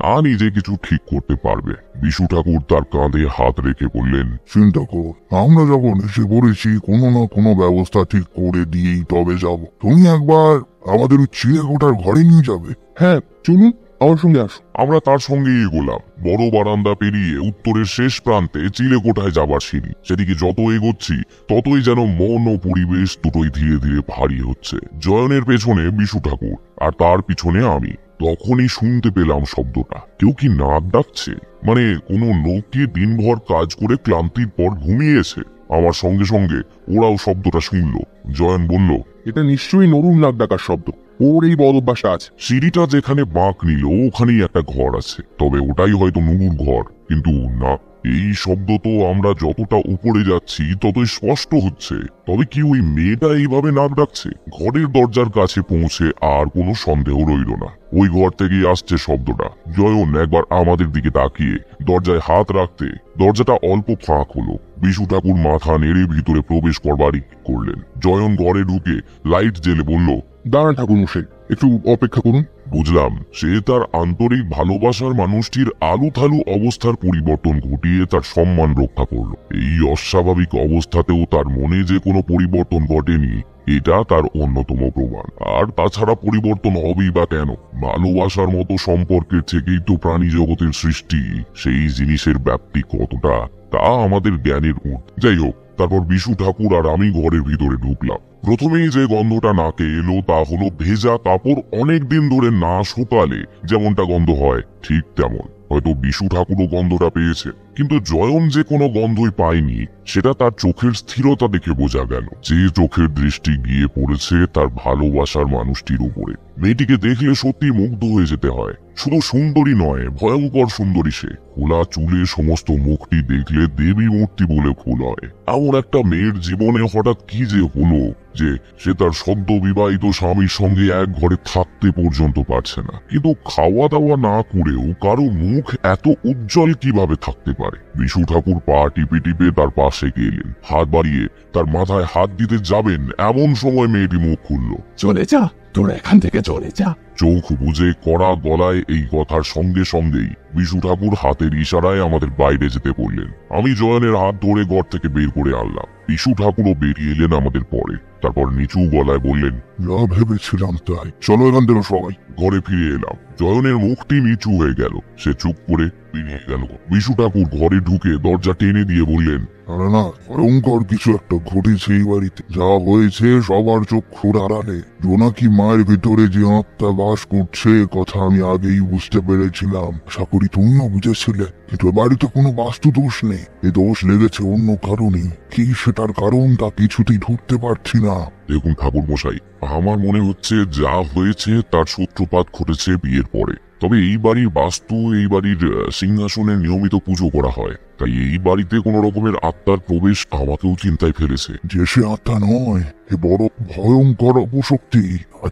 না নিজে কিছু ঠিক করতে পারবে। বিশু ঠাকুর তার কাঁধে হাত রেখে বললেন, চিন্তা করো, আমরা যখন এসে পড়েছি কোনো না কোনো ব্যবস্থা ঠিক করে দিয়েই তবে যাব। তুমি একবার আমাদের ওই চিলেকোঠার ঘরে নিয়ে যাবে। হ্যাঁ চলুন, আমার সঙ্গে আসো। আমরা তার সঙ্গে এগোলাম। বড় বারান্দা পেরিয়ে উত্তরের শেষ প্রান্তে চিলেকোঠায় যাবার সিঁড়ি। সেদিকে যত এগোচ্ছি ততই যেন মন ও পরিবেশ দুটোই ধীরে ধীরে ভারী হচ্ছে। জয়নের পেছনে বিশু ঠাকুর আর তার পিছনে আমি। তখনই শুনতে পেলাম শব্দটা। কেউ কি নাক ডাকছে, মানে কোনো লোক কি দিনভর কাজ করে ক্লান্তির পর ঘুমিয়েছে। আমার সঙ্গে সঙ্গে ওরাও শব্দটা শুনলো। জয়ন বলল, এটা নিশ্চয়ই নরুন নাক ডাকার শব্দ, ওর এই বদ অভ্যাসটা আছে। সিঁড়িটা যেখানে বাঁক নিল ওখানেই একটা ঘর আছে, তবে ওটাই হয়তো নুরুর ঘর। কিন্তু না, এই শব্দ তো আমরা যতটা উপরে যাচ্ছি ততই স্পষ্ট হচ্ছে। তবে কি ওই মেয়েটা এইভাবে নাক ডাকছে? ঘরের দরজার কাছে পৌঁছে আর কোনো সন্দেহ রইল না, ওই ঘর থেকেই আসছে শব্দটা। জয়ন একবার আমাদের দিকে তাকিয়ে দরজায় হাত রাখতে দরজাটা অল্প ফাঁক হলো। বিশু ঠাকুর মাথা নেড়ে ভিতরে প্রবেশ করবারই করলেন। জয়ন ঘরে ঢুকে লাইট জেলে বলল, দাঁড়ান ঠাকুরমশাই, একটু অপেক্ষা করুন। বুঝলাম সে তার আন্তরিক ভালোবাসার মানুষটির আলুথালু অবস্থার পরিবর্তন ঘটিয়ে তার সম্মান রক্ষা করল। এই অস্বাভাবিক অবস্থাতেও তার মনে যে কোনো পরিবর্তন ঘটেনি, এটা তার অন্যতম প্রমাণ। আর তাছাড়া পরিবর্তন হবেই বা কেন? ভালোবাসার মতো সম্পর্কের থেকেই তো প্রাণী জগতের সৃষ্টি। সেই জিনিসের ব্যাপ্তি কতটা তা আমাদের জ্ঞানের ঊর্ধ্বে। যাই হোক, তারপর বিশু ঠাকুর আর আমি ঘরের ভিতরে ঢুকলাম। প্রথমেই যে গন্ধটা নাকে এলো তা হলো ভেজা কাপড় অনেক দিন ধরে না শুকালে যেমনটা গন্ধ হয় ঠিক তেমন। হয়তো বিশু ঠাকুরও গন্ধটা পেয়েছে, কিন্তু জয়ন যে কোনো গন্ধই পায়নি সেটা তার চোখের স্থিরতা দেখে বোঝা গেল। যে চোখের দৃষ্টি গিয়ে পড়েছে তার ভালোবাসার মানুষটির উপরে। মেয়েটিকে দেখলে সত্যি মুগ্ধ হয়ে যেতে হয়। শুধু সুন্দরী নয়, ভয়ঙ্কর সুন্দরী সে। খোলা চুলে সমস্ত মুখটি দেখলে দেবী মূর্তি বলে ভুল হয়। এমন একটা মেয়ের জীবনে হঠাৎ কি যে হলো যে সে তার সদ্য বিবাহিত স্বামীর সঙ্গে এক ঘরে থাকতে পর্যন্ত পারছে না। কিন্তু খাওয়া দাওয়া না করেও কারো মুখ এত উজ্জ্বল কিভাবে থাকতে পারে? বিশু ঠাকুর পা টিপে টিপে তার পাশে গেলেন। হাত বাড়িয়ে তার মাথায় হাত দিতে যাবেন, এমন সময় মেয়েটি মুখ খুলল। চলে যা, তোর এখান থেকে চলে যা। চোখ বুজে কড়া গলায় এই কথার সঙ্গে সঙ্গেই বিশু ঠাকুর হাতের ইশারায় আমাদের বাইরে যেতে বললেন। আমি জয়নের হাত ধরে ঘর থেকে বের করে আনলাম। বিশু ঠাকুরও বেরিয়ে এলেন আমাদের পরে। তারপর নিচু গলায় বললেন, যা ভেবেছিলাম তাই, চলো এখান থেকে সবাই। ঘরে ফিরে এলাম। জয়নের মুখটি নিচু হয়ে গেল, সে চুপ করে বেরিয়ে গেল। বিশু ঠাকুর ঘরে ঢুকে দরজা টেনে দিয়ে বললেন, আরে না, ভয়ঙ্কর কিছু একটা ঘটেছে এই বাড়িতে। যা হয়েছে সবার চক্ষুর আড়ালে। জোনাকি মায়ের ভিতরে যে আত্মা বাস করছে কথা আমি আগেই বুঝতে পেরেছিলাম। আশা করি তুমিও বুঝেছিলে। কিন্তু এ বাড়িতে কোনো বাস্তু দোষ নেই, এ দোষ লেগেছে অন্য কারণে। কি সেটার কারণ তা কিছুতেই ধরতে পারছি না। দেখুন ঠাকুর মশাই, আমার মনে হচ্ছে যা হয়েছে তার সূত্রপাত ঘটেছে বিয়ের পরে। তবে এই বাড়ির বাস্তু, এই বাড়ির সিংহাসনের নিয়মিত পুজো করা হয়, তাই এই বাড়িতে কোন রকমের আত্মার প্রবেশ আমাকেও চিন্তায় ফেলেছে। যে সে আত্মা নয়, এ বড় ভয়ঙ্কর অপশক্তি।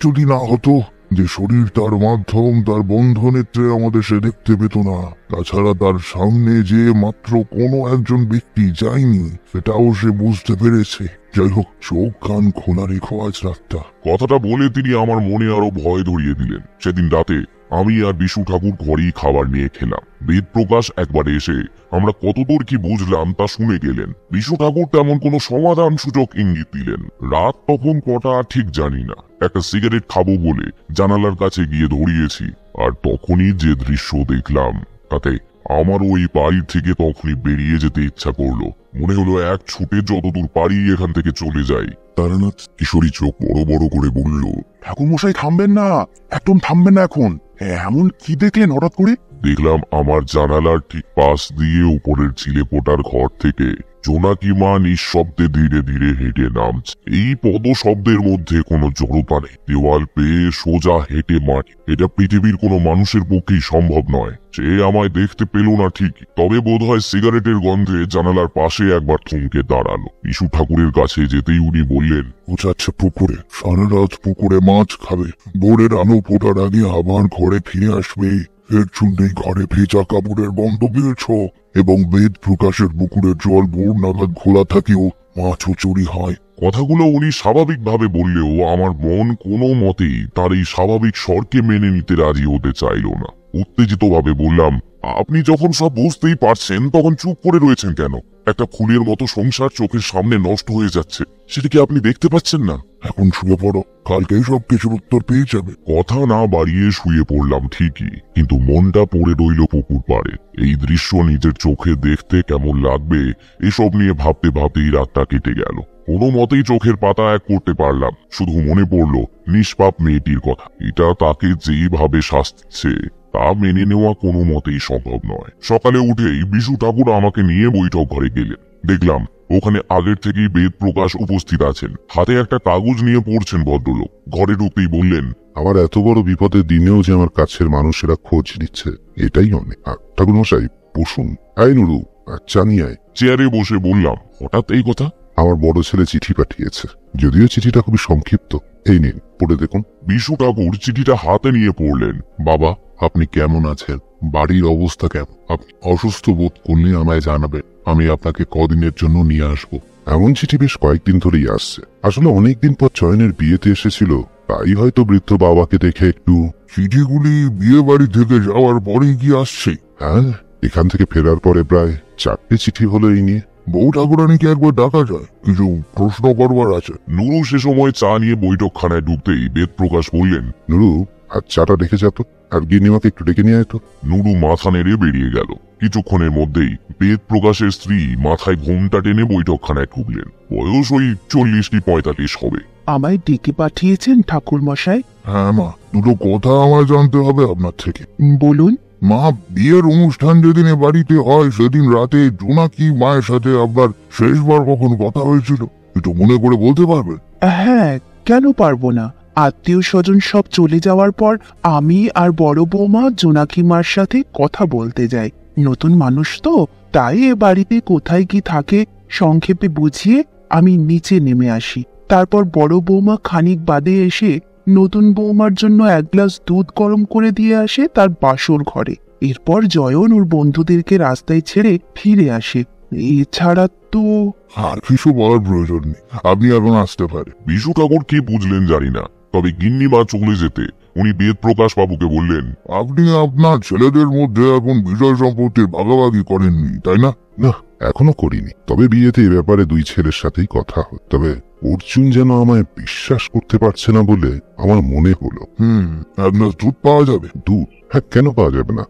যদি না হতো যে শরীর তার মাধ্যম, তার বন্ধনেত্রে আমাদের সে দেখতে পেত না। তাছাড়া তার সামনে যে মাত্র কোনো একজন ব্যক্তি যায়নি সেটাও সে বুঝতে পেরেছে। যাই হোক, চোখ কান খোলা রেখো আজ রাতটা। কথাটা বলে তিনি আমার মনে আরো ভয় ধরিয়ে দিলেন। সেদিন রাতে আমি আর বিশু ঠাকুর ঘরেই খাবার নিয়ে খেলাম। বেদ প্রকাশ একবারে এসে আমরা কতদূর কি বুঝলাম তা শুনে গেলেন। বিশু ঠাকুর তেমন কোনো সমাধান সূচক ইঙ্গিত দিলেন। রাত তখন কটা ঠিক জানি না। একটা সিগারেট খাবো বলে জানালার কাছে গিয়ে দাঁড়িয়েছি, আর তখনই যে দৃশ্য দেখলাম তাতে আমারও ওই বাড়ির থেকে তখনই বেরিয়ে যেতে ইচ্ছা করলো। মনে হলো এক ছুটে যতদূর পারি এখান থেকে চলে যাই। তারানাথ কিশোরী চোখ বড় বড় করে বলল, ঠাকুরমশাই থামবেন না, একদম থামবেন না এখন। এমন কি দেখলেন হঠাৎ করে? দেখলাম আমার জানালার ঠিক পাশ দিয়ে উপরের চিলেপোটার ঘর থেকে জোনাকি মা নিঃশব্দে ধীরে ধীরে হেঁটে নামছে। এই পদ শব্দের মধ্যে কোনো জড়তা নেই। দেওয়াল পেয়ে সোজা হেঁটে মাটি, এটা পৃথিবীর কোনো মানুষের পক্ষেই সম্ভব নয়। সে আমায় দেখতে পেল না ঠিকই, তবে বোধহয় সিগারেটের গন্ধে জানালার পাশে একবার থমকে দাঁড়ালো। বিশু ঠাকুরের কাছে যেতেই উনি বললেন, ও যাচ্ছে পুকুরে, সারা রাত পুকুরে মাছ খাবে। ভোরের আলো ফোটার আগে আবার ঘরে ফিরে আসবে। এর জন্যই ঘরে ভেজা কাপড়ের গন্ধ পেয়েছ, এবং বেদ প্রকাশের পুকুরের জল ভোর নাগাদ খোলা থাকেও মাছও চুরি হয়। কথাগুলো উনি স্বাভাবিকভাবে বললেও আমার মন কোনো মতেই তার এই স্বাভাবিক স্বরকে মেনে নিতে রাজি হতে চাইল না। উত্তেজিতভাবে বললাম, আপনি যখন সব বুঝতেই পারছেন তখন চুপ করে রয়েছেন কেন? একটা ফুলের মতো সংসার চোখের সামনে নষ্ট হয়ে যাচ্ছে, সেটা কি আপনি দেখতে পাচ্ছেন না? এখন শুয়ে পড়ো, কালকেই সব কিছুর উত্তর পেয়ে যাবে। কথা না বাড়িয়ে শুয়ে পড়লাম ঠিকই, কিন্তু মনটা পড়ে রইল পুকুর পাড়ে। এই দৃশ্য নিজের চোখে দেখতে কেমন লাগবে এসব নিয়ে ভাবতে ভাবতেই রাতটা কেটে গেল। কোনো মতেই চোখের পাতা এক করতে পারলাম। শুধু মনে পড়ল নিষ্পাপ মেয়েটির কথা। এটা তাকে যেইভাবে শাস্তিছে তা মেনে নেওয়া কোনো মতেই সম্ভব নয়। সকালে উঠেই বিশু ঠাকুর আমাকে নিয়ে বৈঠক ঘরে গেলেন। দেখলাম ওখানে আগের থেকেই বেদ প্রকাশ উপস্থিত আছেন। হাতে একটা কাগজ নিয়ে পড়ছেন ভদ্রলোক। ঘরে ঢুকতেই বললেন, আমার এত বড় বিপদের দিনেও যে আমার কাছের মানুষেরা খোঁজ নিচ্ছে, এটাই অনেক। ঠাকুর মশাই বসুন। আয় নুরু, চা নিয়ে আয়। চেয়ারে বসে বললাম, হঠাৎ এই কথা? আমার বড় ছেলে চিঠি পাঠিয়েছে, যদিও চিঠিটা খুবই সংক্ষিপ্ত। এই নিন, পড়ে দেখুন। বিশু ঠাকুর চিঠিটা হাতে নিয়ে পড়লেন। বাবা, আপনি কেমন আছেন? বাড়ির অবস্থা কেমন? আপনি অসুস্থ বোধ করলে আমায় জানাবেন, আমি আপনাকে কদিনের জন্য নিয়ে আসব। এমন চিঠি বেশ কয়েকদিন ধরেই আসছে। আসলে অনেকদিন পর চয়নের বিয়েতে এসেছিল, তাই হয়তো বৃদ্ধ বাবাকে দেখে একটু। চিঠিগুলি বিয়ে বাড়ি থেকে যাওয়ার পরেই কি আসছে? হ্যাঁ, এখান থেকে ফেরার পরে প্রায় 4টে চিঠি হলো এই নিয়ে। বউ ঠাকুরানীকে একবার ডাকা যায়, কিছু প্রশ্ন করবার আছে। নুরু সে সময় চা নিয়ে বৈঠকখানায় ঢুকতেই বেদ প্রকাশ বললেন, নুরু, আর চাটা রেখে যেত, আর গিন্নিমাকে একটু ডেকে নিয়ে আয় তো। নুরু মাথা নেড়ে বেরিয়ে গেল। কিছুক্ষণের মধ্যেই বেদ প্রকাশের স্ত্রী মাথায় ঘোমটা টেনে বৈঠকখানায় ঢুকলেন। বয়স ওই 40 কি 45 হবে। আমায় ডেকে পাঠিয়েছেন ঠাকুর মশাই? হ্যাঁ মা, দুটো কথা আমায় জানতে হবে আপনার থেকে। বলুন। মা, বিয়ের অনুষ্ঠান যেদিন এ বাড়িতে হয় সেদিন রাতে জোনাকি মায়ের সাথে আপনার শেষবার কখন কথা হয়েছিল একটু মনে করে বলতে পারবেন? হ্যাঁ, কেন পারবো না। আত্মীয় স্বজন সব চলে যাওয়ার পর আমি আর বড় বৌমা জোনাকি মার সাথে কথা বলতে যাই। নতুন মানুষ তো, তাই এ বাড়িতে কোথায় কি থাকে সংক্ষেপে বুঝিয়ে আমি নিচে নেমে আসি। তারপর বড় বৌমা খানিক বাদে এসে নতুন বৌমার জন্য 1 গ্লাস দুধ গরম করে দিয়ে আসে তার বাসর ঘরে। এরপর জয়ন ওর বন্ধুদেরকে রাস্তায় ছেড়ে ফিরে আসে। এছাড়া তো আর কিছু বলার প্রয়োজন নেই, আপনি এখন আসতে পারেন। বিশু ঠাকুর কি বুঝলেন জানি না, তবে গিন্নিমা চলে যেতে উনি বেদ প্রকাশ বাবুকে বললেন, আপনি আপনার ছেলেদের মধ্যে এখন বিষয় সম্পত্তির ভাগাভাগি করেননি, তাই না? না, এখনো করিনি। তবে বিয়েতে এ ব্যাপারে 2 ছেলের সাথেই কথা হয়। তবে অর্জুন যেন আমায় বিশ্বাস করতে পারছে না বলে আমার মনে হলো। আপনার দুধ পাওয়া যাবে? দুধ? হ্যাঁ, কেন পাওয়া যাবে না?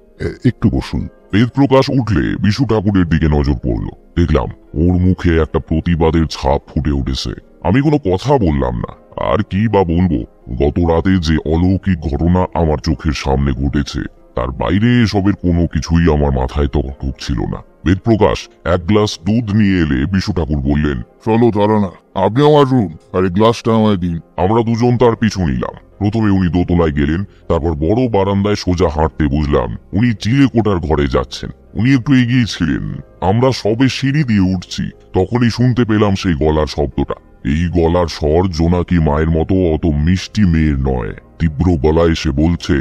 একটু বসুন। বেদ প্রকাশ উঠলে বিশু ঠাকুরের দিকে নজর পড়ল। দেখলাম ওর মুখে একটা প্রতিবাদের ছাপ ফুটে উঠেছে। আমি কোনো কথা বললাম না। আর কি বা বলবো, গত রাতে যে অলৌকিক ঘটনা আমার চোখের সামনে ঘটেছে তার বাইরে এসবের কোনো কিছুই আমার মাথায় তখন ঢুকছিল না। বেদ প্রকাশ 1 গ্লাস দুধ নিয়ে এলে বিশু ঠাকুর বললেন, চলো তারা না, আপনিও আসুন আর এই গ্লাসটা আমায় দিন। আমরা দুজন তার পিছু নিলাম। প্রথমে উনি দোতলায় গেলেন, তারপর বড় বারান্দায় সোজা হাঁটতে বুঝলাম উনি চিলেকোটার ঘরে যাচ্ছেন। উনি একটু এগিয়েছিলেন। আমরা সবে সিঁড়ি দিয়ে উঠছি, তখনই শুনতে পেলাম সেই গলার শব্দটা। এই গলার স্বর জোনাকি মায়ের মতো অত মিষ্টি মেয়ের নয়। তীব্র গলায় এসে বলছে,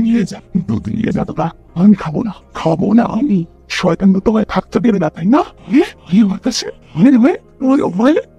নিয়ে যা, দুধ নিয়ে যা তোরা। আমি খাবো না, খাবো না আমি। শয়তান তো তোমায় থাকতে দেবে না, তাই না? কি আমার কাছে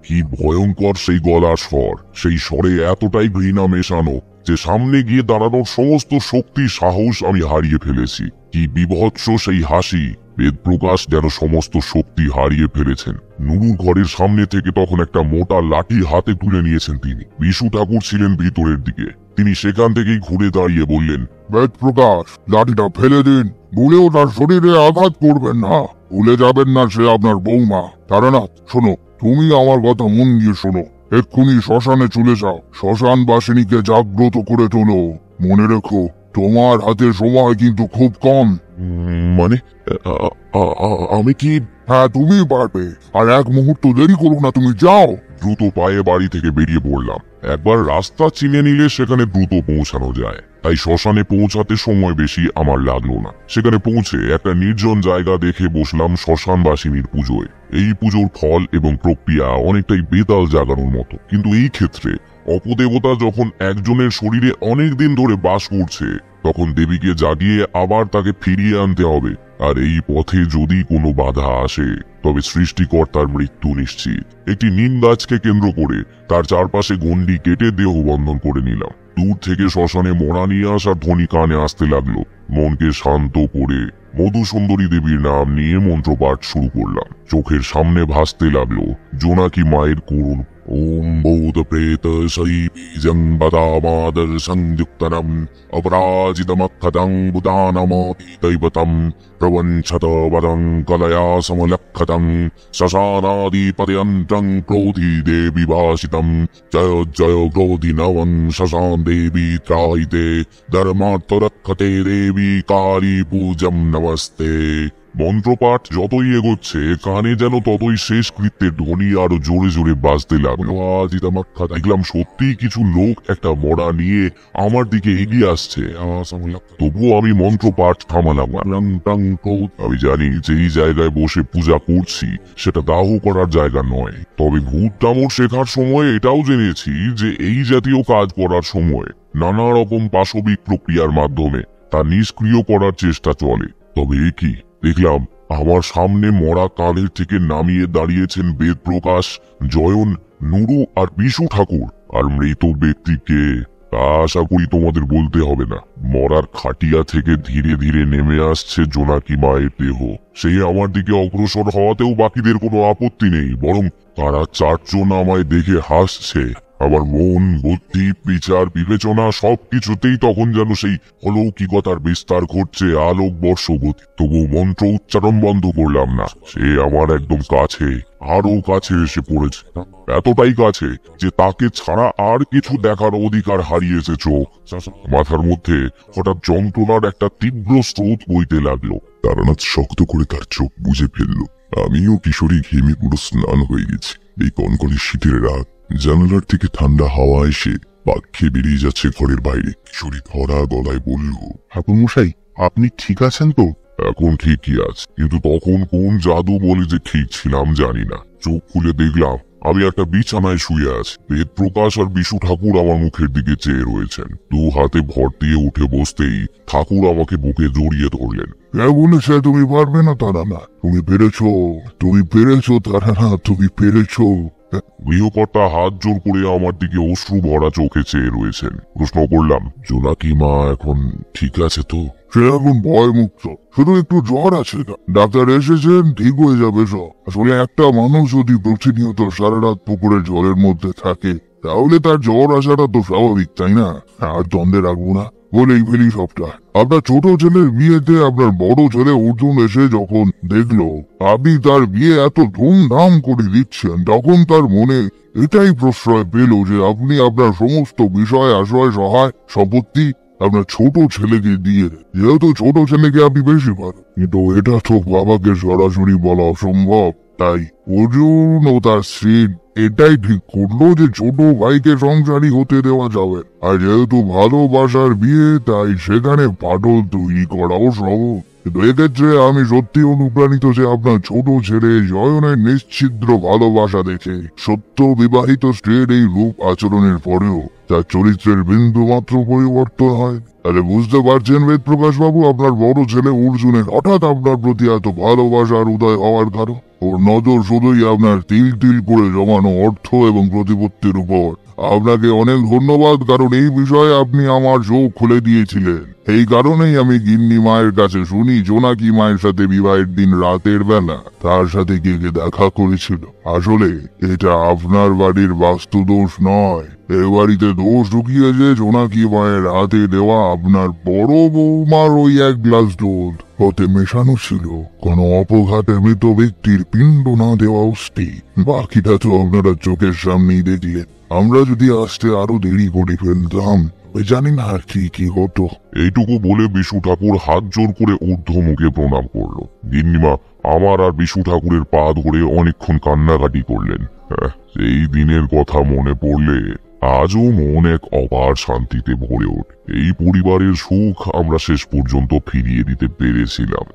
কি ভয়ঙ্কর সেই গলার স্বর! সেই স্বরে এতটাই ঘৃণা মেশানো যে সামনে গিয়ে দাঁড়ানোর সমস্ত শক্তি সাহস আমি হারিয়ে ফেলেছি। কি বিভৎস সেই হাসি! বেদ প্রকাশ যেন সমস্ত শক্তি হারিয়ে ফেলেছেন। নুরুর ঘরের সামনে থেকে তখন একটা মোটা লাঠি হাতে তুলে নিয়েছেন তিনি। বিশু ঠাকুর ছিলেন ভিতরের দিকে। তিনি সেখান থেকেই ঘুরে দাঁড়িয়ে বললেন, বেদ প্রকাশ, লাঠিটা ফেলে দিন। ভুলেও তার শরীরে আঘাত করবেন না। ভুলে যাবেন না সে আপনার বৌমা। তারানাথ, শোনো, তুমি আমার কথা মন দিয়ে শোনো। এক্ষুনি শ্মশানে চলে যাও। শ্মশান বাসিনীকে জাগ্রত করে তোলো। মনে রেখো, তোমার হাতে সময় কিন্তু খুব কম। মানে আমি কি? হ্যাঁ, তুমি পারবে। আর 1 মুহূর্ত দেরি করো না, তুমি যাও। দ্রুত পায়ে বাড়ি থেকে বেরিয়ে পড়লাম। একবার রাস্তা চিনে নিলে সেখানে দ্রুত পৌঁছানো যায়, তাই শ্মশানে পৌঁছাতে সময় বেশি আমার লাগলো না। সেখানে পৌঁছে একটা নির্জন জায়গা দেখে বসলাম শ্মশানবাসিনীর পুজোয়। এই পুজোর ফল এবং প্রক্রিয়া অনেকটাই বেতাল জাগানোর মতো, কিন্তু এই ক্ষেত্রে অপদেবতা যখন একজনের শরীরে অনেক দিন ধরে বাস করছে, তখন দেবীকে জাগিয়ে আবার তাকে ফিরিয়ে আনতে হবে। আর এই পথে যদি কোনো বাধা আসে তবে সৃষ্টিকর্তার মৃত্যু নিশ্চিত। একটি নিম গাছকে কেন্দ্র করে তার চারপাশে গণ্ডি কেটে দেহ বন্ধন করে নিলাম। দূর থেকে শ্মশানে মরা নিয়ে আসার ধ্বনি কানে আসতে লাগলো। মনকে শান্ত করে মধুসুন্দরী দেবীর নাম নিয়ে মন্ত্রপাঠ শুরু করলাম। চোখের সামনে ভাসতে লাগলো জোনাকি মায়ের করুণ ওম ভূত প্রেত শৈবীজং বদামাদর সংযুক্তনম অপরাজিতমক্ষতং বুদানমতীতৈবতম প্রবঞ্চত বদং কলয়া সমলক্ষতং শ্মশানাদিপত্যন্ত্রং ক্রোধী দেবী ভাষিতম জয় জয় ক্রোধী নবং শ্মশান দেবী ত্রাহিতে ধর্মার্থরক্ষতে দেবী কালী পূজম নমস্তে। মন্ত্রপাঠ যতই এগোচ্ছে কানে যেন ততই শেষ কৃত্যের ধ্বনি আরো জোরে জোরে বাজতে লাগলো। দেখলাম সত্যি কিছু লোক একটা মরা নিয়ে আমার দিকে এগিয়ে আসছে। তবুও আমি মন্ত্রপাঠ থামালাম। আমি জানি যে এই জায়গায় বসে পূজা করছি সেটা দাহ করার জায়গা নয়, তবে ভূত তামর শেখার সময় এটাও জেনেছি যে এই জাতীয় কাজ করার সময় নানা রকম পাশবিক প্রক্রিয়ার মাধ্যমে তা নিষ্ক্রিয় করার চেষ্টা চলে। তবে এ কি দেখলাম আমার সামনে মরা কালের থেকে নামিয়ে দাঁড়িয়েছেন বেদ প্রকাশ, জয়ন, নুরু আর বিশু ঠাকুর। আর মৃত ব্যক্তিকে তা আশা করি তোমাদের বলতে হবে না। মরার খাটিয়া থেকে ধীরে ধীরে নেমে আসছে জোনাকি মায়ের দেহ। সেই আমার দিকে অগ্রসর হওয়াতেও বাকিদের কোনো আপত্তি নেই, বরং তারা চারজন আমায় দেখে হাসছে। আমার মন, বুদ্ধি, বিচার, বিবেচনা সবকিছুতেই তখন যেন সেই অলৌকিকতার বিস্তার ঘটছে আলোক বর্ষগতি। তবু মন্ত্র উচ্চারণ বন্ধ করলাম না। সে আমার একদম কাছে, আরো কাছে এসে পড়েছে, এতটাই কাছে যে তাকে ছাড়া আর কিছু দেখার অধিকার হারিয়েছে চোখ। মাথার মধ্যে হঠাৎ যন্ত্রণার একটা তীব্র স্রোত বইতে লাগলো। তারানাথ শক্ত করে তার চোখ বুজে ফেলল। আমিও কিশোরী ঘেমে পুরো স্নান হয়ে গেছি। এই কনকনে শীতের রাত, জানালার থেকে ঠান্ডা হাওয়া এসে পাক খেয়ে বেরিয়ে যাচ্ছে ঘরের বাইরে। কিশোরী ধরা গলায় বলল, ঠাকুরমশাই, আপনি ঠিক আছেন তো? এখন ঠিকই আছে, কিন্তু তখন কোন জাদু বলে যে ঠিক ছিলাম জানি না। চোখ খুলে দেখলাম আমি একটা বিছানায় শুয়ে আছি। বেদ প্রকাশ আর বিশু ঠাকুর আমার মুখের দিকে চেয়ে রয়েছেন। দু হাতে ভর দিয়ে উঠে বসতেই ঠাকুর আমাকে বুকে জড়িয়ে ধরলেন। বলেছে তুমি পারবে না তারানাথ, তুমি পেরেছো, তুমি পেরেছো তারানাথ, তুমি পেরেছো। গৃহকর্তা হাত জোর করে আমার দিকে অশ্রু ভরা চোখে চেয়ে রয়েছেন। প্রশ্ন করলাম, জোনাকি মা এখন ঠিক আছে তো? সে এখন ভয় মুক্ত, শুধু একটু জ্বর আছে। ডাক্তার এসেছেন, ঠিক হয়ে যাবে সব। আসলে একটা মানুষ যদি প্রতিনিয়ত সারা রাত পুকুরের জলের মধ্যে থাকে তাহলে তার জ্বর আসাটা তো স্বাভাবিক, তাই না? আর দ্বন্দ্বে রাখবো না, বলেই ফেলি সবটা। আপনার ছোট ছেলের বিয়েতে আপনার বড় ছেলে অর্জুন এসে যখন দেখলো আপনি তার বিয়ে এত ধুমধাম করে দিচ্ছেন, তখন তার মনে এটাই প্রশ্রয় পেল যে আপনি আপনার সমস্ত বিষয়, আশ্রয়, সহায় সম্পত্তি আপনার ছোট ছেলেকে দিয়ে দেন। যেহেতু ছোট ছেলেকে আপনি বেশি পারেন, কিন্তু এটা তো বাবাকে সরাসরি বলা অসম্ভব। তাই অর্জুন ও তার স্ত্রী এটাই ঠিক করলো যে ছোট ভাইকে সংসারী হতে দেওয়া যাবে। আর যেহেতু ভালোবাসার বিয়ে, তাই সেখানে ফাটল তৈরি করাও সহজ। কিন্তু এক্ষেত্রে আমি সত্যি অনুপ্রাণিত যে আপনার ছোট ছেলে জয়নের নিশ্ছিদ্র ভালোবাসা দেখে সত্য বিবাহিত স্ত্রীর এই রূপ আচরণের পরেও তার চরিত্রের বিন্দু মাত্র পরিবর্তন হয়। তাহলে বুঝতে পারছেন বেদ প্রকাশ বাবু, আপনার বড় ছেলে অর্জুনের হঠাৎ আপনার প্রতি এত ভালোবাসার উদয় হওয়ার কারণ? ওর নজর শুধুই আপনার তিল তিল করে জমানো অর্থ এবং প্রতিপত্তির উপর। আপনাকে অনেক ধন্যবাদ, কারণ এই বিষয়ে আপনি আমার চোখ খুলে দিয়েছিলেন। এই কারণেই আমি গিন্নি মায়ের কাছে শুনি জোনাকি মায়ের সাথে বিবাহের দিন রাতের বেলা তার সাথে কে কে দেখা করেছিল। আসলে এটা আপনার বাড়ির বাস্তু দোষ নয়, এ বাড়িতে দোষ ঢুকিয়েছে জোনাকি মায়ের হাতে দেওয়া আপনার বড় বৌমার ওই এক গ্লাস দুধ। ওতে মেশানো ছিল কোনো অপঘাতে মৃত ব্যক্তির পিণ্ড না দেওয়া অস্থি। বাকিটা তো আপনারা চোখের সামনেই দেখলেন। আমরা যদি আসতে আরো দেরি করে ফেলতাম, জানি না আর কি কি হতো। এইটুকু বলে বিশু ঠাকুর হাত জোর করে ঊর্ধ্বমুখে প্রণাম করলো। গিন্নিমা আমার আর বিশু ঠাকুরের পা ধরে অনেকক্ষণ কান্নাকাটি করলেন। এই দিনের কথা মনে পড়লে আজও মন এক অপার শান্তিতে ভরে ওঠে। এই পরিবারের সুখ আমরা শেষ পর্যন্ত ফিরিয়ে দিতে পেরেছিলাম।